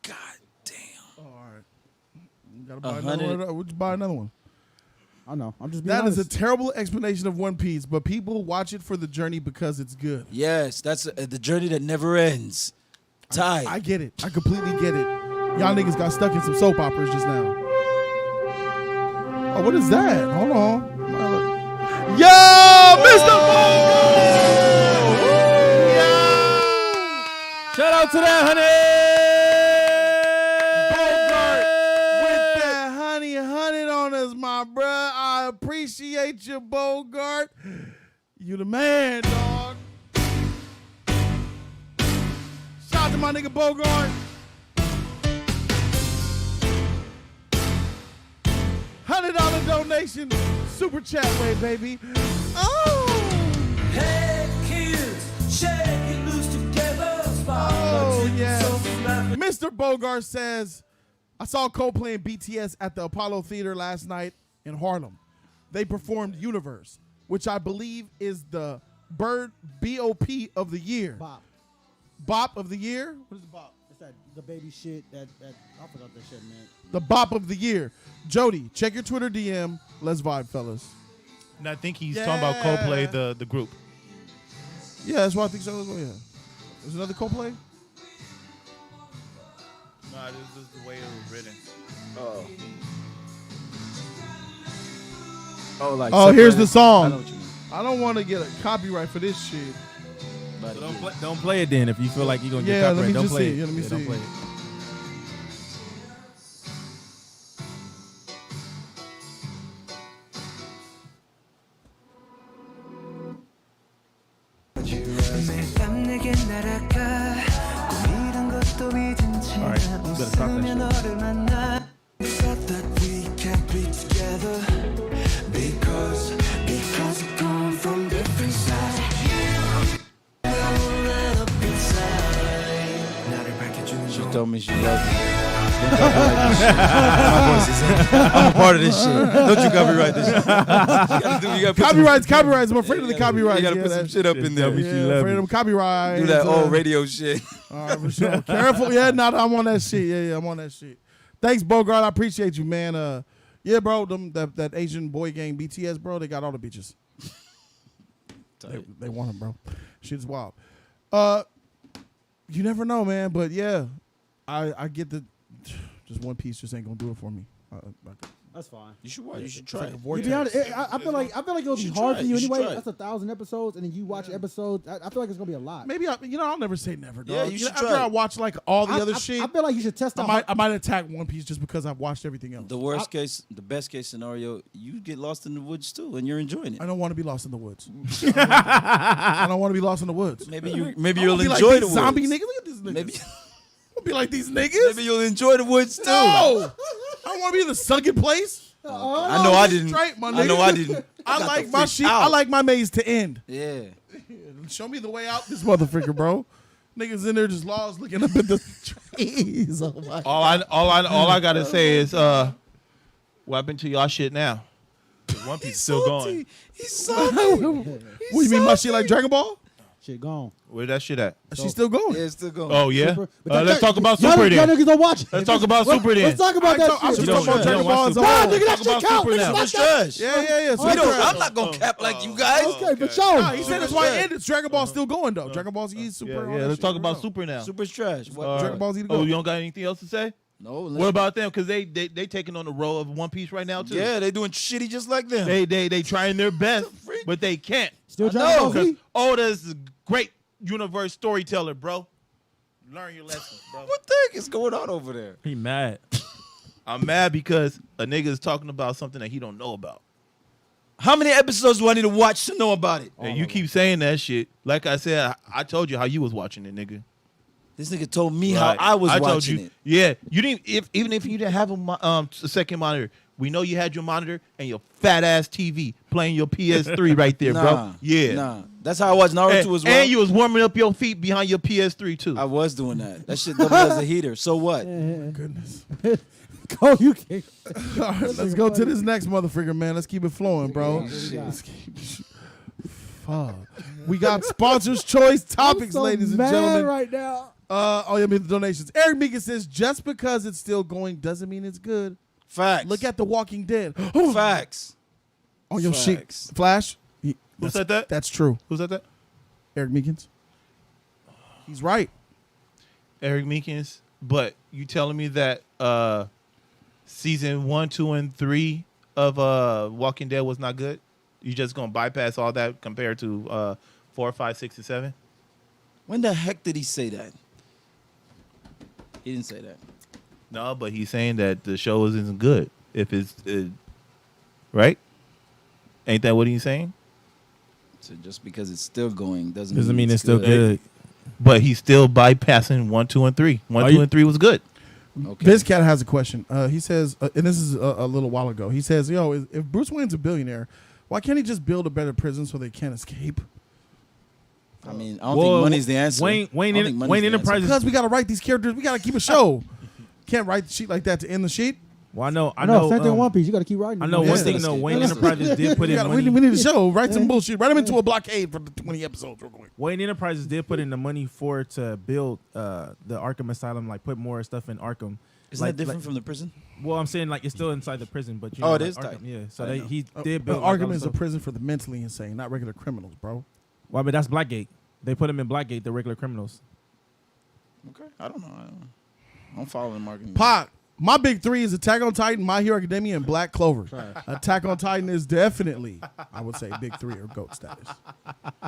God damn. Oh, all right. You gotta buy another one. Would you buy another one? I know. I'm just being That is honest. a terrible explanation of One Piece, but people watch it for the journey because it's good. Yes, that's the journey that never ends. Ty. I get it. I completely get it. Y'all niggas got stuck in some soap operas just now. Oh, what is that? Hold on. Yo, Mr. Shout out to that, honey. With that honey 100 on us, my bruh. I appreciate you, Bogart. You the man, dog. Shout out to my nigga Bogart. $100 donation, super chat way, baby. Oh, Hey kids, shake it loose together. oh yeah. Mr. Bogart says, I saw Coldplay and BTS at the Apollo Theater last night in Harlem. They performed Universe, which I believe is the BOP of the year. Bop. Bop of the year? What is the bop? It's that the baby shit that I forgot that shit, man. The bop of the year. Jody, check your Twitter DM. Let's vibe, fellas. And I think he's talking about Coldplay, the group. Yeah, that's what I think so as well. Yeah. There's another Coldplay? Nah, this is the way it was written. Oh, here's the I song. know what you mean. I don't want to get a copyright for this shit. But So don't play it then if you feel like you're gonna get Yeah, let copyright. me Don't just play see it. it. Yeah, let me Don't see play it. it. All right, you better stop that she told me she loves me. Don't copyright this shit. My voice is in. I'm a part of this shit. Don't you copyright this shit. You gotta put Copyrights. I'm afraid of the copyrights. You gotta Yeah, put some that- shit up in there. Tell me she Yeah, love afraid me. of them copyrights. Do that old radio shit. All right, for sure. Careful. Yeah, no, I'm on that shit. Yeah, I'm on that shit. Thanks, Bogart. I appreciate you, man. Yeah, bro, that Asian boy gang BTS, bro, they got all the bitches. They want them, bro. Shit's wild. You never know, man. But yeah, I get the just One Piece just ain't gonna do it for me. That's fine. You should watch. You should try. Like a it. To vortex. be honest, I feel like it'll be should hard try for it. you You should anyway. try it. That's 1,000 episodes, and then you watch episodes. I feel like it's gonna be a lot. Maybe I'll never say never, dog. Yeah, you should After try I it. watch like all the other shit, I feel like you should test out. I might attack One Piece just because I've watched everything else. The best case scenario, you get lost in the woods too, and you're enjoying it. I don't want to be lost in the woods. I don't want to be lost in the woods. Maybe you'll I'll be enjoy like the these woods. zombie niggas. Look at this niggas. Maybe I'll be like these niggas. maybe you'll enjoy the woods too. No, I don't want to be in the sunken place. I know I didn't. Straight, my I know nigga. I didn't. I got like the my freak shit. out. I like my maze to end. Yeah. Show me the way out, this motherfucker, bro. Niggas in there just lost, looking up at the trees. Oh my. All I gotta say is, what happened to y'all shit now? 'Cause One Piece is still going. He's salty. What you mean my shit like Dragon Ball? Shit gone. Where that shit at? She's still going. Yeah, it's still going. Oh yeah. Super. But Let's talk about y'all Super Y'all then. niggas don't watch it. Let's talk about Super then. Let's talk about I that was shit. just talking about You Dragon don't Ball watch as a Super. Nah, whole. nigga, that Talk shit about count. Super Nigga, now. fuck Super that. trash. Yeah. We Super don't, trash. I'm not gonna cap like you guys. Okay, but show. Nah, he said that's why it trash. ended. Dragon Ball's still going though. Dragon Ball Z is super. all Yeah, that let's shit. talk I about don't know. Super now. Super's trash. What? All Dragon Ball Z to go. Oh, you don't got anything else to say? No. What about them? Because they taking on the role of One Piece right now too. Yeah, they doing shitty just like them. They trying their best, but they can't. Still I Dragon Ball know. Z? Oda's a great universe storyteller, bro. Learn your lessons, bro. What the heck is going on over there? He mad. I'm mad because a nigga is talking about something that he don't know about. How many episodes do I need to watch to know about it? And you keep saying that shit. Like I said, I told you how you was watching it, nigga. This nigga told me Right. how I was told watching you, it. Yeah, you didn't. Even if you didn't have a second monitor, we know you had your monitor and your fat ass TV playing your PS3 right there, bro. Yeah. Nah. That's how I watch Naruto as well. And you was warming up your feet behind your PS3 too. I was doing that. That shit double as a heater. So what? Goodness. Go, you can't. All right, let's go to this next motherfucker, man. Let's keep it flowing, bro. Let's fuck. We got sponsors' choice topics, so ladies and mad gentlemen. right now. Oh, yeah, the donations. Eric Meegan says, just because it's still going doesn't mean it's good. Facts. Look at The Walking Dead. Facts. On your sheet. Facts. Flash. Who said that? That's true. Who said that? Eric Meekins. He's right. Eric Meekins. But you telling me that season 1, 2, and 3 of Walking Dead was not good? You just gonna bypass all that compared to 4, 5, 6, and 7? When the heck did he say that? He didn't say that. No, but he's saying that the show isn't good. If it's right, ain't that what he's saying? So just because it's still going doesn't Mean it's still good. But he's still bypassing 1, 2, and 3. 1, 2, and 3 was good. Okay. This cat has a question. He says, and this is a little while ago. He says, "Yo, if Bruce Wayne's a billionaire, why can't he just build a better prison so they can't escape?" I mean, I don't think money's the answer. Wayne I don't think money's Wayne the answer. Enterprises. Because we got to write these characters. We got to keep a show. Can't write the sheet like that to end the sheet. Well, I No, know. same thing with One Piece. You got to keep writing. I know Yeah. one thing though. Wayne Let's- Enterprises did put in We money. need a show. Write some bullshit. Write them into a blockade for the 20 episodes real quick. Wayne Enterprises did put in the money to build the Arkham Asylum, like put more stuff in Arkham. Isn't that different from the prison? Well, I'm saying like it's still inside the prison, but you Oh, know, it like is Arkham, tight. yeah. So I know. he did build. like, all Arkham the is a stuff. prison for the mentally insane, not regular criminals, bro. Well, but that's Blackgate. They put them in Blackgate, the regular criminals. Okay. I don't know. I don't follow the marketing. Pac, my big three is Attack on Titan, My Hero Academia, and Black Clover. Attack on Titan is definitely, I would say, big three or GOAT status.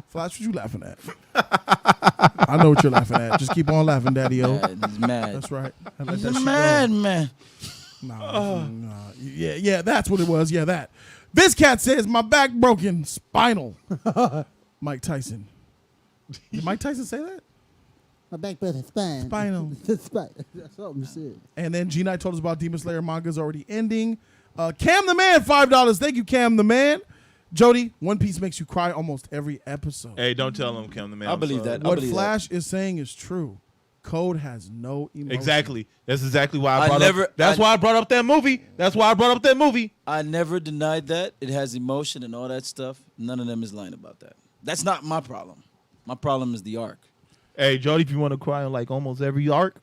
Flash, what you laughing at? I know what you're laughing at. Just keep on laughing, Daddy-O. He's mad. That's right. I let He's that a shit mad go. man. Nah, yeah, that's what it was. Yeah, that. This cat says, my back broken, spinal. Mike Tyson. Did Mike Tyson say that? My back button spine. Spinal. Spine. That's something you said. And then G Knight told us about Demon Slayer manga's already ending. Cam the Man, $5. Thank you, Cam the Man. Jody, One Piece makes you cry almost every episode. Hey, don't tell him, Kim the man. I I'm believe sorry. that. I What believe Flash is saying is true. Code has no emotion. Exactly. That's exactly why I I brought never- up. That's I- why I brought up that movie. That's why I brought up that movie. I never denied that. It has emotion and all that stuff. None of them is lying about that. That's not my problem. My problem is the arc. Hey, Jody, if you want to cry on like almost every arc,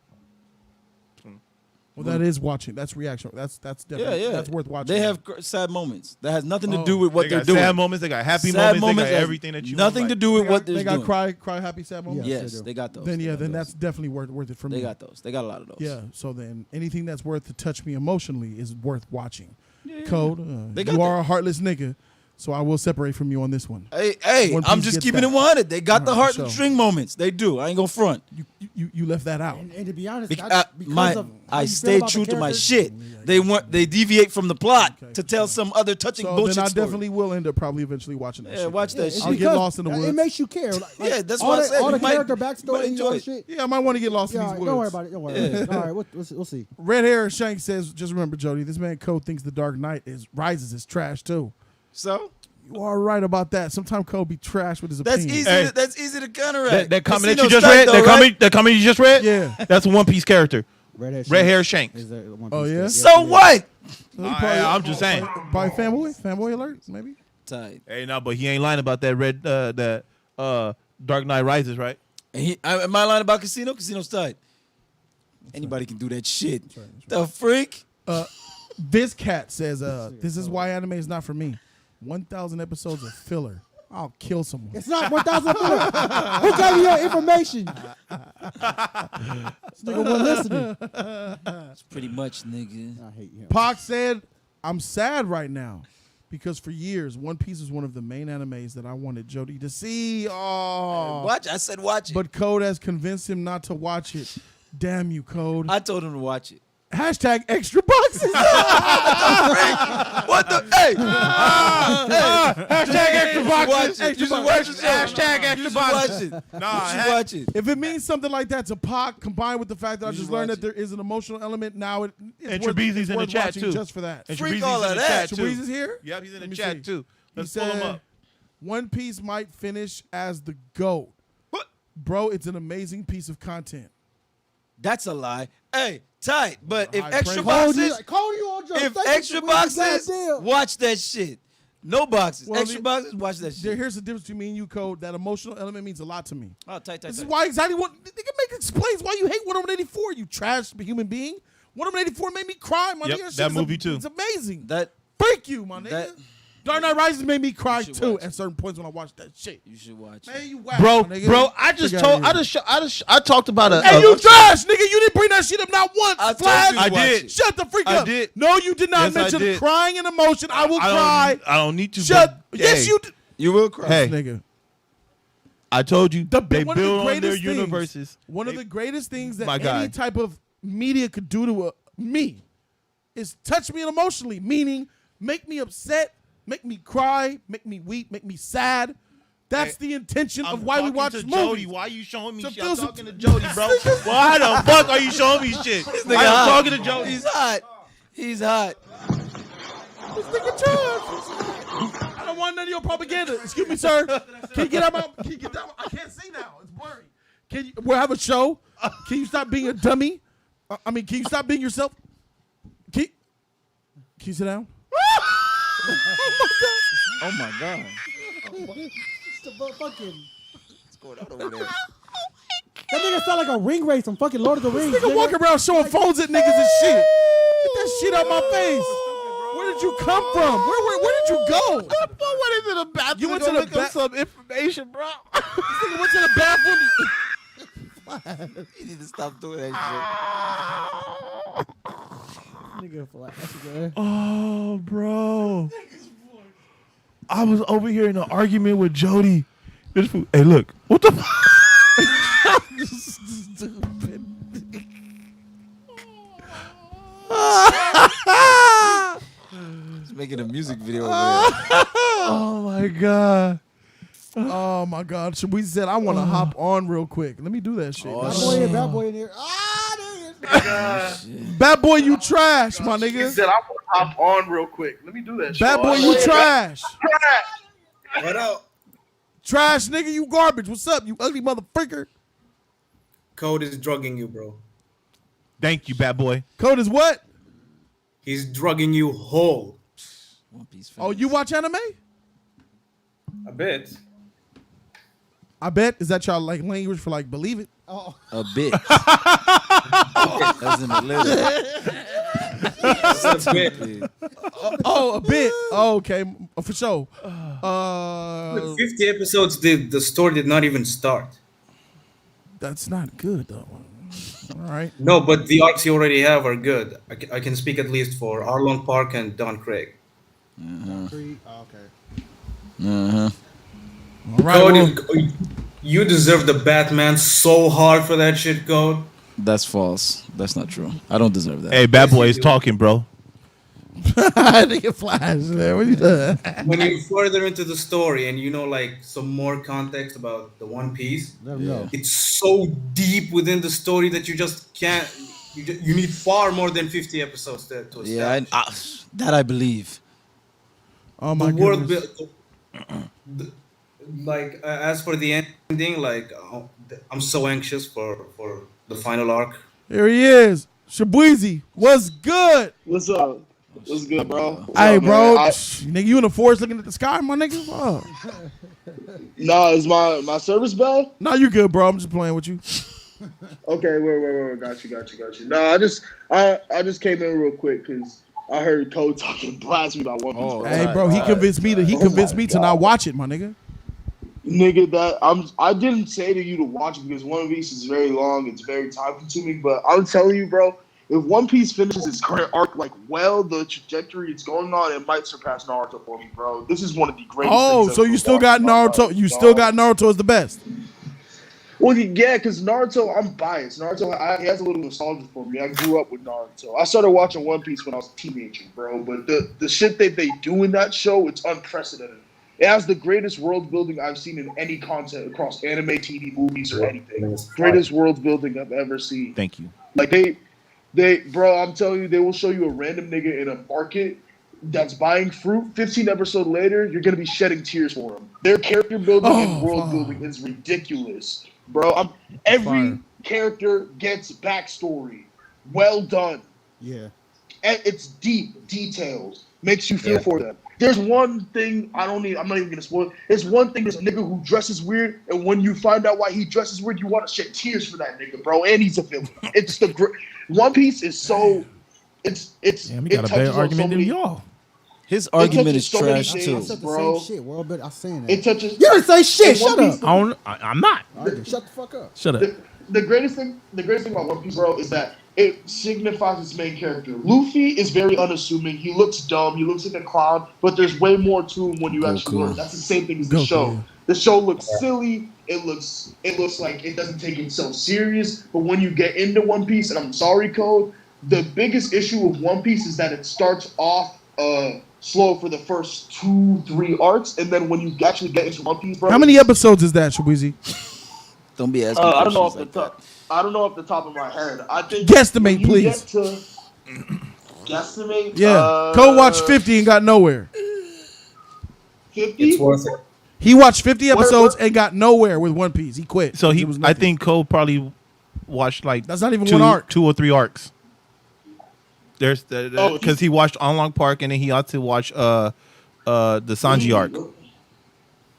Well, that is watching. That's reaction. That's definitely Yeah. that's worth watching. They have sad moments. That has nothing to Oh. do with what they they're got doing. sad moments, they got happy Sad moments, they got has everything that you nothing want, to like- do with what they're They got doing. cry happy sad moments. Yeah. Yes, they got those. Then They got then those. that's definitely worth it for me. They got those. They got a lot of those. Yeah. So then anything that's worth to touch me emotionally is worth watching. Code. They got you are that. a heartless nigga, so I will separate from you on this one. Hey, One I'm Piece just gets keeping that. it 100. They got the Alright, heart for and sure. string moments. They do. I ain't gonna front. You left that out. And to be honest, Bec- because of how I you feel stayed about the true to my characters, shit. They deviate from the plot to tell some other touching So bullshit then I story. definitely will end up probably eventually watching that Yeah, shit. watch that It's I'll shit. get because lost in the woods. It makes you care. Like, Yeah, that's all what I the, said. all You the might- character you might backstory and enjoy all that it. shit. Yeah, I might want to get lost in Yeah, these all right, woods. don't worry about it. Don't worry about it. All right, we'll see. Red Hair Shank says, just remember, Jody, this man Code thinks the Dark Knight rises is trash too. So You are right about that. Sometimes Code be trash with his that's opinion. easy. Hey. That's easy to counteract. That comment that Casino you just strike read, though, that comment you just read, Yeah. that's a One Piece character, Red Hair Shanks. Is there one Oh, piece yeah? there? So what? I'm just saying. Probably fanboy alert, maybe. Tight. Hey, no, but he ain't lying about that Dark Knight Rises, right? And am I lying about Casino? Casino's tight. Anybody can do that shit. The freak. This cat says, this is why anime is not for me. 1,000 episodes of filler. I'll kill someone. It's not 1,000. Who gave you your information? This nigga wasn't listening. That's pretty much, nigga. I hate him. Pac said, I'm sad right now because for years, One Piece was one of the main animes that I wanted Jody to see. Oh, Watch. I said watch it. but Code has convinced him not to watch it. Damn you, Code. I told him to watch it. Hashtag extra boxes. What the? Hey! Hashtag extra boxes. You should watch it. Hashtag You extra should boxes. watch it. Nah, You should watch it. If it means something like that to Pac, combined with the fact that I You just should learned watch that there is an emotional element, now it's And worth, Trebezi's it's in the worth chat, watching too. just for that. And Freak Trebezi's all in of the that. chat, too. Trebezi's here? Yep, he's in the Let me chat, see. too. He Let's pull him said, up. One Piece might finish as the GOAT. What? Bro, it's an amazing piece of content. That's a lie. Hey, tight. But if High extra praise. boxes, Cody on Joe. if extra boxes, watch that shit. No boxes. Well, Extra boxes, watch that shit. Here's the difference between me and you, Code. That emotional element means a lot to me. Oh, tight. This is why exactly what nigga explains why you hate Wonder Woman 84, you trash human being. Wonder Woman 84 made me cry, my Yep, nigga. that movie too. It's amazing. That Freak you, my nigga. That- Dark Knight Rises made me cry should too watch it. at certain points when I watched that shit. you should watch. Man, you whack, Bro, my nigga. bro, I just Fuck told, outta here. I talked about a. Hey, you trash, nigga. You didn't bring that shit up not once. I told Flash. you to I watch did. it. Shut the freak I up. did. No, you did not Yes, I mention did. crying and emotion. I will cry. I don't need to. Shut. but- Yes, hey, you did. You will cry. Hey, Nigga. I told you they One of the build on their greatest things- universes. One of the greatest things that My any guy. type of media could do to me is touch me emotionally, meaning make me upset, make me cry, make me weep, make me sad. That's the intention of why we watch to movies. Jody. Why you showing me To shit? feel I'm some- talking to Jody, bro. Why the fuck are you showing me shit? Nigga I'm hot. talking to Jody. He's hot. He's hot. This nigga trash. I don't want none of your propaganda. Excuse me, sir. Can you get out my? Can you get down? I can't see now. It's blurry. Can you? We'll have a show. Can you stop being a dummy? Can you stop being yourself? Can you sit down? Oh my god. Fucking. What's going on over there? That nigga sound like a ring race from fucking Lord of the Rings. Nigga walking around showing phones at niggas and shit. Get that shit out my face. Where did you come from? Where did you go? What is it about? You went to the look up some information, bro. This nigga went to the bathroom. You need to stop doing that Nigga flash, man. Oh, bro. I was over here in an argument with Jody. This fool- Hey, look. What the fuck? shit. He's making a music video over there. Oh, my God. Oh my God. Shabuzi said, I want to hop on real quick. Let me do that shit. Oh, man. Bad boy in, bad boy in here. Ah, nigga. Bad boy, you trash, my nigga. said, I want to hop on real quick. Let me do that shit. Bad boy, you trash. What up? Trash, nigga, you garbage. What's up, you ugly motherfucker? Code is drugging you, bro. Thank you, bad boy. Code is what? He's drugging you whole. One Piece Oh, fans. you watch anime? A bit. I bet. Is that y'all like language for like believe it? Oh, A bit. That's in a little. That's a bit. Oh, a bit. Oh, okay. For sure. 50 episodes, the story did not even start. That's not good though. All right. No, but the arcs you already have are good. I can speak at least for Arlong Park and Don Craig. okay. Uh-huh. All right. Code, Well, you deserve the Batman so hard for that shit, Code. That's false. That's not true. I don't deserve that. Hey, bad Yes, boy you is do. talking, bro. I think it flies there. What you doing? When you further into the story and you know like some more context about the One Piece, Let him know. it's so deep within the story that you just can't. You need far more than 50 episodes to establish. Yeah, that I believe. Oh my The world, goodness. like as for the ending, like I'm so anxious for the final arc. Here he is. Shabuzi. What's good? What's up? What's good, bro? What's Hey, up, man? bro. Nigga, you in the forest looking at the sky, my nigga? Fuck. No, is my service bell? No, you good, bro. I'm just playing with you. Okay, wait. Got you. No, I just came in real quick because I heard Code talking blasphemy about One Piece. Oh, bro. Hey, bro, he convinced me to not watch it, my nigga. Nigga, I didn't say to you to watch it because One Piece is very long. It's very time consuming. But I'm telling you, bro, if One Piece finishes its current arc like the trajectory it's going on, it might surpass Naruto for me, bro. This is one of the greatest. Oh, things so I've you ever still watched got in my Naruto? life, You dog. still got Naruto as the best? Well, yeah, because Naruto, I'm biased. Naruto, he has a little nostalgia for me. I grew up with Naruto. I started watching One Piece when I was a teenager, bro. But the shit that they do in that show, it's unprecedented. It has the greatest world building I've seen in any content across anime, TV, movies, or anything. Greatest world building I've ever seen. Thank you. Like bro, I'm telling you, they will show you a random nigga in a market that's buying fruit. 15 episodes later, you're gonna be shedding tears for him. Their character building and world building is ridiculous, bro. Every character gets backstory. Well done. Yeah. And it's deep, detailed, makes you feel for them. There's one thing I'm not even gonna spoil it. There's one thing, there's a nigga who dresses weird, and when you find out why he dresses weird, you want to shed tears for that nigga, bro. And he's a villain. It's One Piece is so Damn, we got a better argument than y'all. His argument is touches so many trash things, too. I said the bro. same shit, world, but I'm saying It that. touches. You didn't say shit. and One Shut up. Piece- I'm not. All right, then shut the fuck up. Shut up. The greatest thing about One Piece, bro, is that it signifies its main character. Luffy is very unassuming. He looks dumb. He looks like a clown, but there's way more to him when you actually learn. That's the same thing as the show. The show looks silly. It looks like it doesn't take itself serious. But when you get into One Piece, and I'm sorry, Code, the biggest issue with One Piece is that it starts off slow for the first 2-3 arcs, and then when you actually get into One Piece, bro. How many episodes is that, Shabuzi? Don't be asking. I don't know off questions the like top. I don't know off the top of my head. I think Guesstimate, when you please. get to guesstimate. Yeah. Cole watched 50 and got nowhere. 50. It's worth it. He watched 50 episodes and got nowhere with One Piece. He quit. So It was I nothing. think Cole probably watched like That's not even one arc. 2 or 3 arcs. There's Oh, because he watched On Long Park and then he ought to watch the Sanji arc.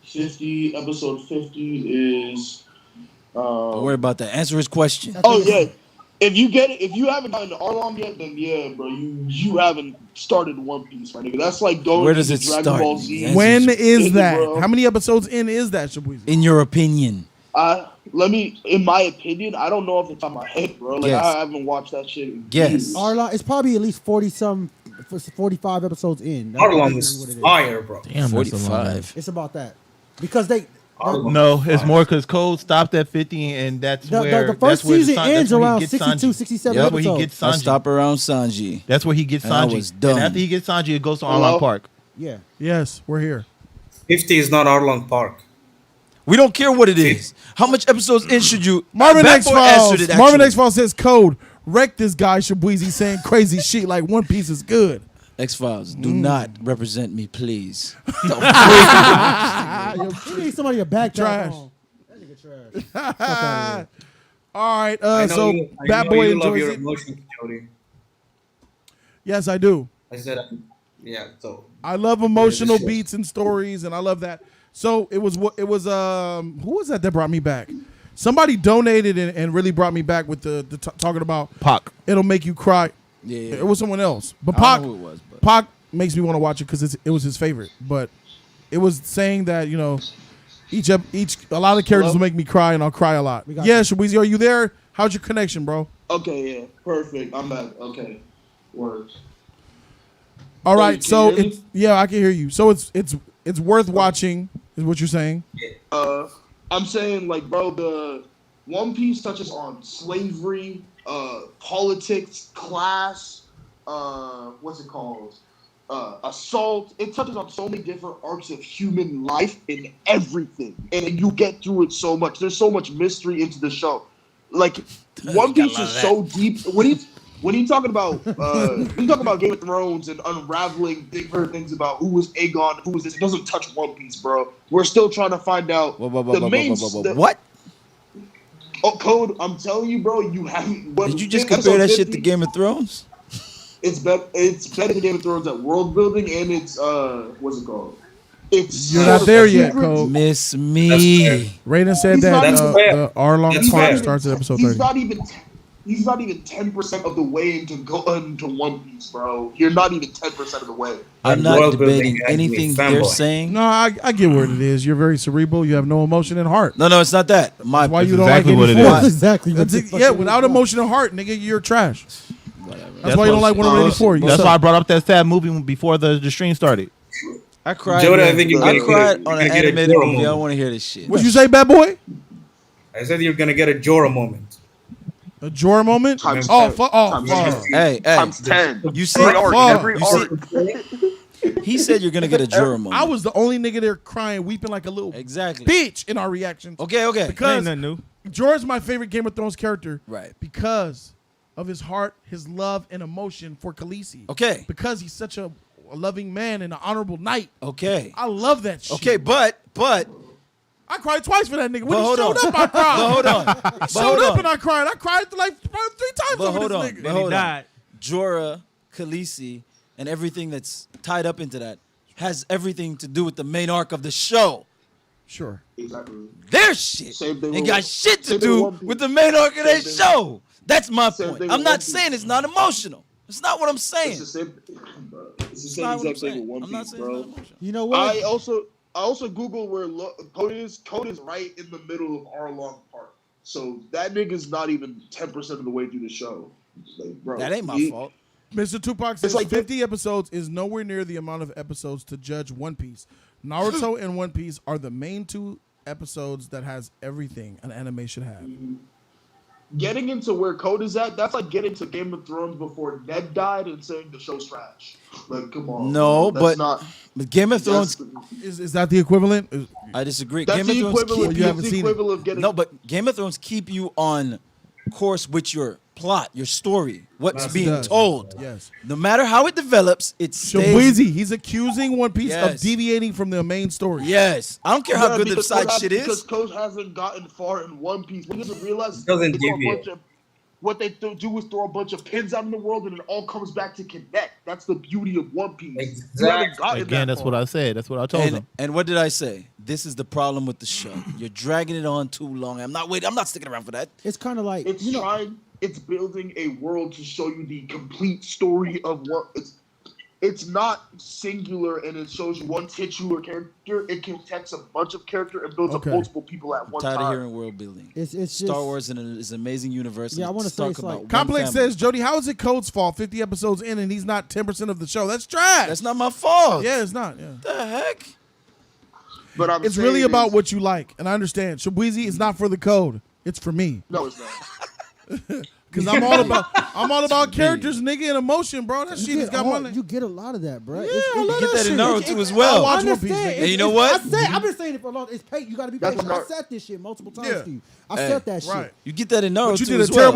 50 episode 50 is. Don't worry about that. Answer his question. Oh yeah. If you haven't gotten to Arlong yet, then yeah, bro, you haven't started One Piece, my nigga. That's like going Where to does the it Dragon start? Ball Z. Yes. When is Bro. that? How many episodes in is that, Shabuzi? In your opinion, In my opinion, I don't know off the top of my head, bro. Like Guess. I haven't watched that shit. in Guess. years. Arlong, it's probably at least 45 episodes in. That's Arlong basically is what it is. fire, bro. Damn, that's a lot. 45. It's about that because they. No, it's more because Cole stopped at 50 and that's The where first that's where season that's ends where he around gets 62, Sanji. 67 Yep. That's where he episodes. gets I Sanji. stop around Sanji. That's where he gets And I Sanji. was done. And after he gets Sanji, it goes to On Hello? Long Park. Yeah. Yes, we're here. 50 is not Arlong Park. We don't care what it is. How much episodes in should you? Marvin Bad X Boy answered Files. it, Marvin actually. X Files says code. Wreck this guy Shabuzi saying crazy shit like One Piece is good. X-Files, do not represent me, please. You need somebody to back Trash. that on. That nigga trash. Fuck outta here. All right. I know So you, I Bad know Boy you love enjoys your it. emotions, Jody. Yes, I do. I said, yeah. So I love emotional shit. beats and stories, and I love that. So it was who was that brought me back? Somebody donated and really brought me back with the talking about Pac. it'll make you cry. Yeah. It was someone else, but I Pac don't know who it was, but Pac makes me want to watch it because it was his favorite. But it was saying that each a lot of characters will make me cry, and I'll cry a lot. got Yeah, you. Shabuzi, are you there? How's your connection, bro? Okay, yeah, perfect. I'm back. Okay, works. All right, can so you hear me? it's I can hear you. So it's worth watching, is what you're saying. I'm saying, like, bro, the One Piece touches on slavery, politics, class, what's it called? Assault. It touches on so many different arcs of human life in everything, and you get through it so much. There's so much mystery into the show. Like, One Piece is so deep. When you talking about Game of Thrones and unraveling different things about who was Aegon, who was this, it doesn't touch One Piece, bro. We're still trying to find out what? Oh, Code, I'm telling you, bro, you haven't. Did you just compare that shit to Game of Thrones? It's better than Game of Thrones at world building, and it's what's it called? It's You're not there yet, Cole. Miss me. Raiden said He's that not even- the Arlong That's Park fair. starts at episode He's 30. not even. He's not even 10% of the way into One Piece, bro. You're not even 10% of the way. I'm not World building debating has me anything they're fanboy. saying. No, I get what it is. You're very cerebral. You have no emotion and heart. No, it's not that. Why you don't exactly like what any it force. That's exactly what That's the it. fuck Yeah, it without is. emotion and heart, nigga, you're trash. That's why you don't like Wonder Woman 84. That's why I brought up that sad movie before the stream started. I cried. Jody, I think I cried on you're an gonna get a animated Jorah movie. I don't moment. want to hear this shit. What'd you say, bad boy? I said you're gonna get a Jorah moment. A Jorah moment? Times Oh, 10. fuck. Oh, Times fuck. 10. Hey, Times 10. you see, Every arc, fuck. every You see- arc. he said you're gonna get a Jorah moment. I was the only nigga there crying, weeping like a little exactly. bitch in our reactions. Okay. Ain't Because nothing new. Jorah's my favorite Game of Thrones character. Right. Because of his heart, his love, and emotion for Khaleesi. Okay. Because he's such a loving man and an honorable knight. Okay. I love that shit. Okay. But I cried twice for that nigga. When But he hold showed on. up, I cried. but hold on. He But showed hold up on. and I cried. I cried like probably 3 times But over hold this on. nigga. But He hold on. died. Jorah, Khaleesi, and everything that's tied up into that has everything to do with the main arc of the show. Sure. Exactly. Their shit Same thing ain't with- got shit to same thing do with One Piece. with the main arc of their Same thing- show. That's my same point. thing I'm with not One Piece. saying it's not emotional. It's not what I'm saying. It's the same. Bro. It's the It's same not what I'm exact thing saying. with One I'm not Piece, saying it's bro. not emotional. You know what? I also Googled where Code is. Code is right in the middle of Arlong Park. So that nigga's not even 10% of the way through the show. Like, bro, That ain't my he- fault. Mr. Tupac says like 50 episodes is nowhere near the amount of episodes to judge One Piece. Naruto and One Piece are the main 2 episodes that has everything an anime should have. Getting into where Code is at, that's like getting to Game of Thrones before Ned died and saying the show's trash. Like, come on. No, That's but not. But Game of Thrones, Is that the equivalent? I disagree. That's Game the of Thrones equivalent. keep you you haven't It's seen the it. equivalent of getting. no, but Game of Thrones keep you on course with your plot, your story, what's Yes, it being does. told. Yes. No matter how it develops, it stays. Shabuizi, he's accusing One Piece Yes. of deviating from the main story. Yes, I don't care how Yeah, good the because side Code shit Because is. Code hasn't gotten far in One Piece. We doesn't realize Doesn't they throw a deviate. bunch of- what they do is throw a bunch of pins out in the world, and it all comes back to connect. That's the beauty of One Piece. You haven't Exactly. gotten Again, that that's far. what I said. That's what I told And, him. and what did I say? This is the problem with the show. You're dragging it on too long. I'm not waiting. I'm not sticking around for that. It's kind of like It's you know. trying. It's building a world to show you the complete story of what. It's not singular, and it shows you one titular character. It connects a bunch of character and builds Okay. up multiple people at one Tired of time. hearing world building. It's Star just, Wars is an amazing universe. Yeah, and I wanna let's say talk it's about like- one Complex family. says, Jody, how is it Code's fault 50 episodes in and he's not 10% of the show? That's trash. That's not my fault. Yeah, it's not. Yeah. The heck? But I'm It's saying really about is- what you like. And I understand. Shabuizi is not for the code. It's for me. No, it's not. Because I'm all about characters, nigga, and emotion, bro. That shit has got my you get a lot of that, bro. Yeah, I love You get that in shit. Naruto as I well. watch I One Piece, understand. nigga. And you know what? I've been saying it for a long. It's paid. You got to be That's patient. I what said this shit multiple times Yeah. to you. I Hey, said that shit. Right. You get that in But Naruto you did a as well. terrible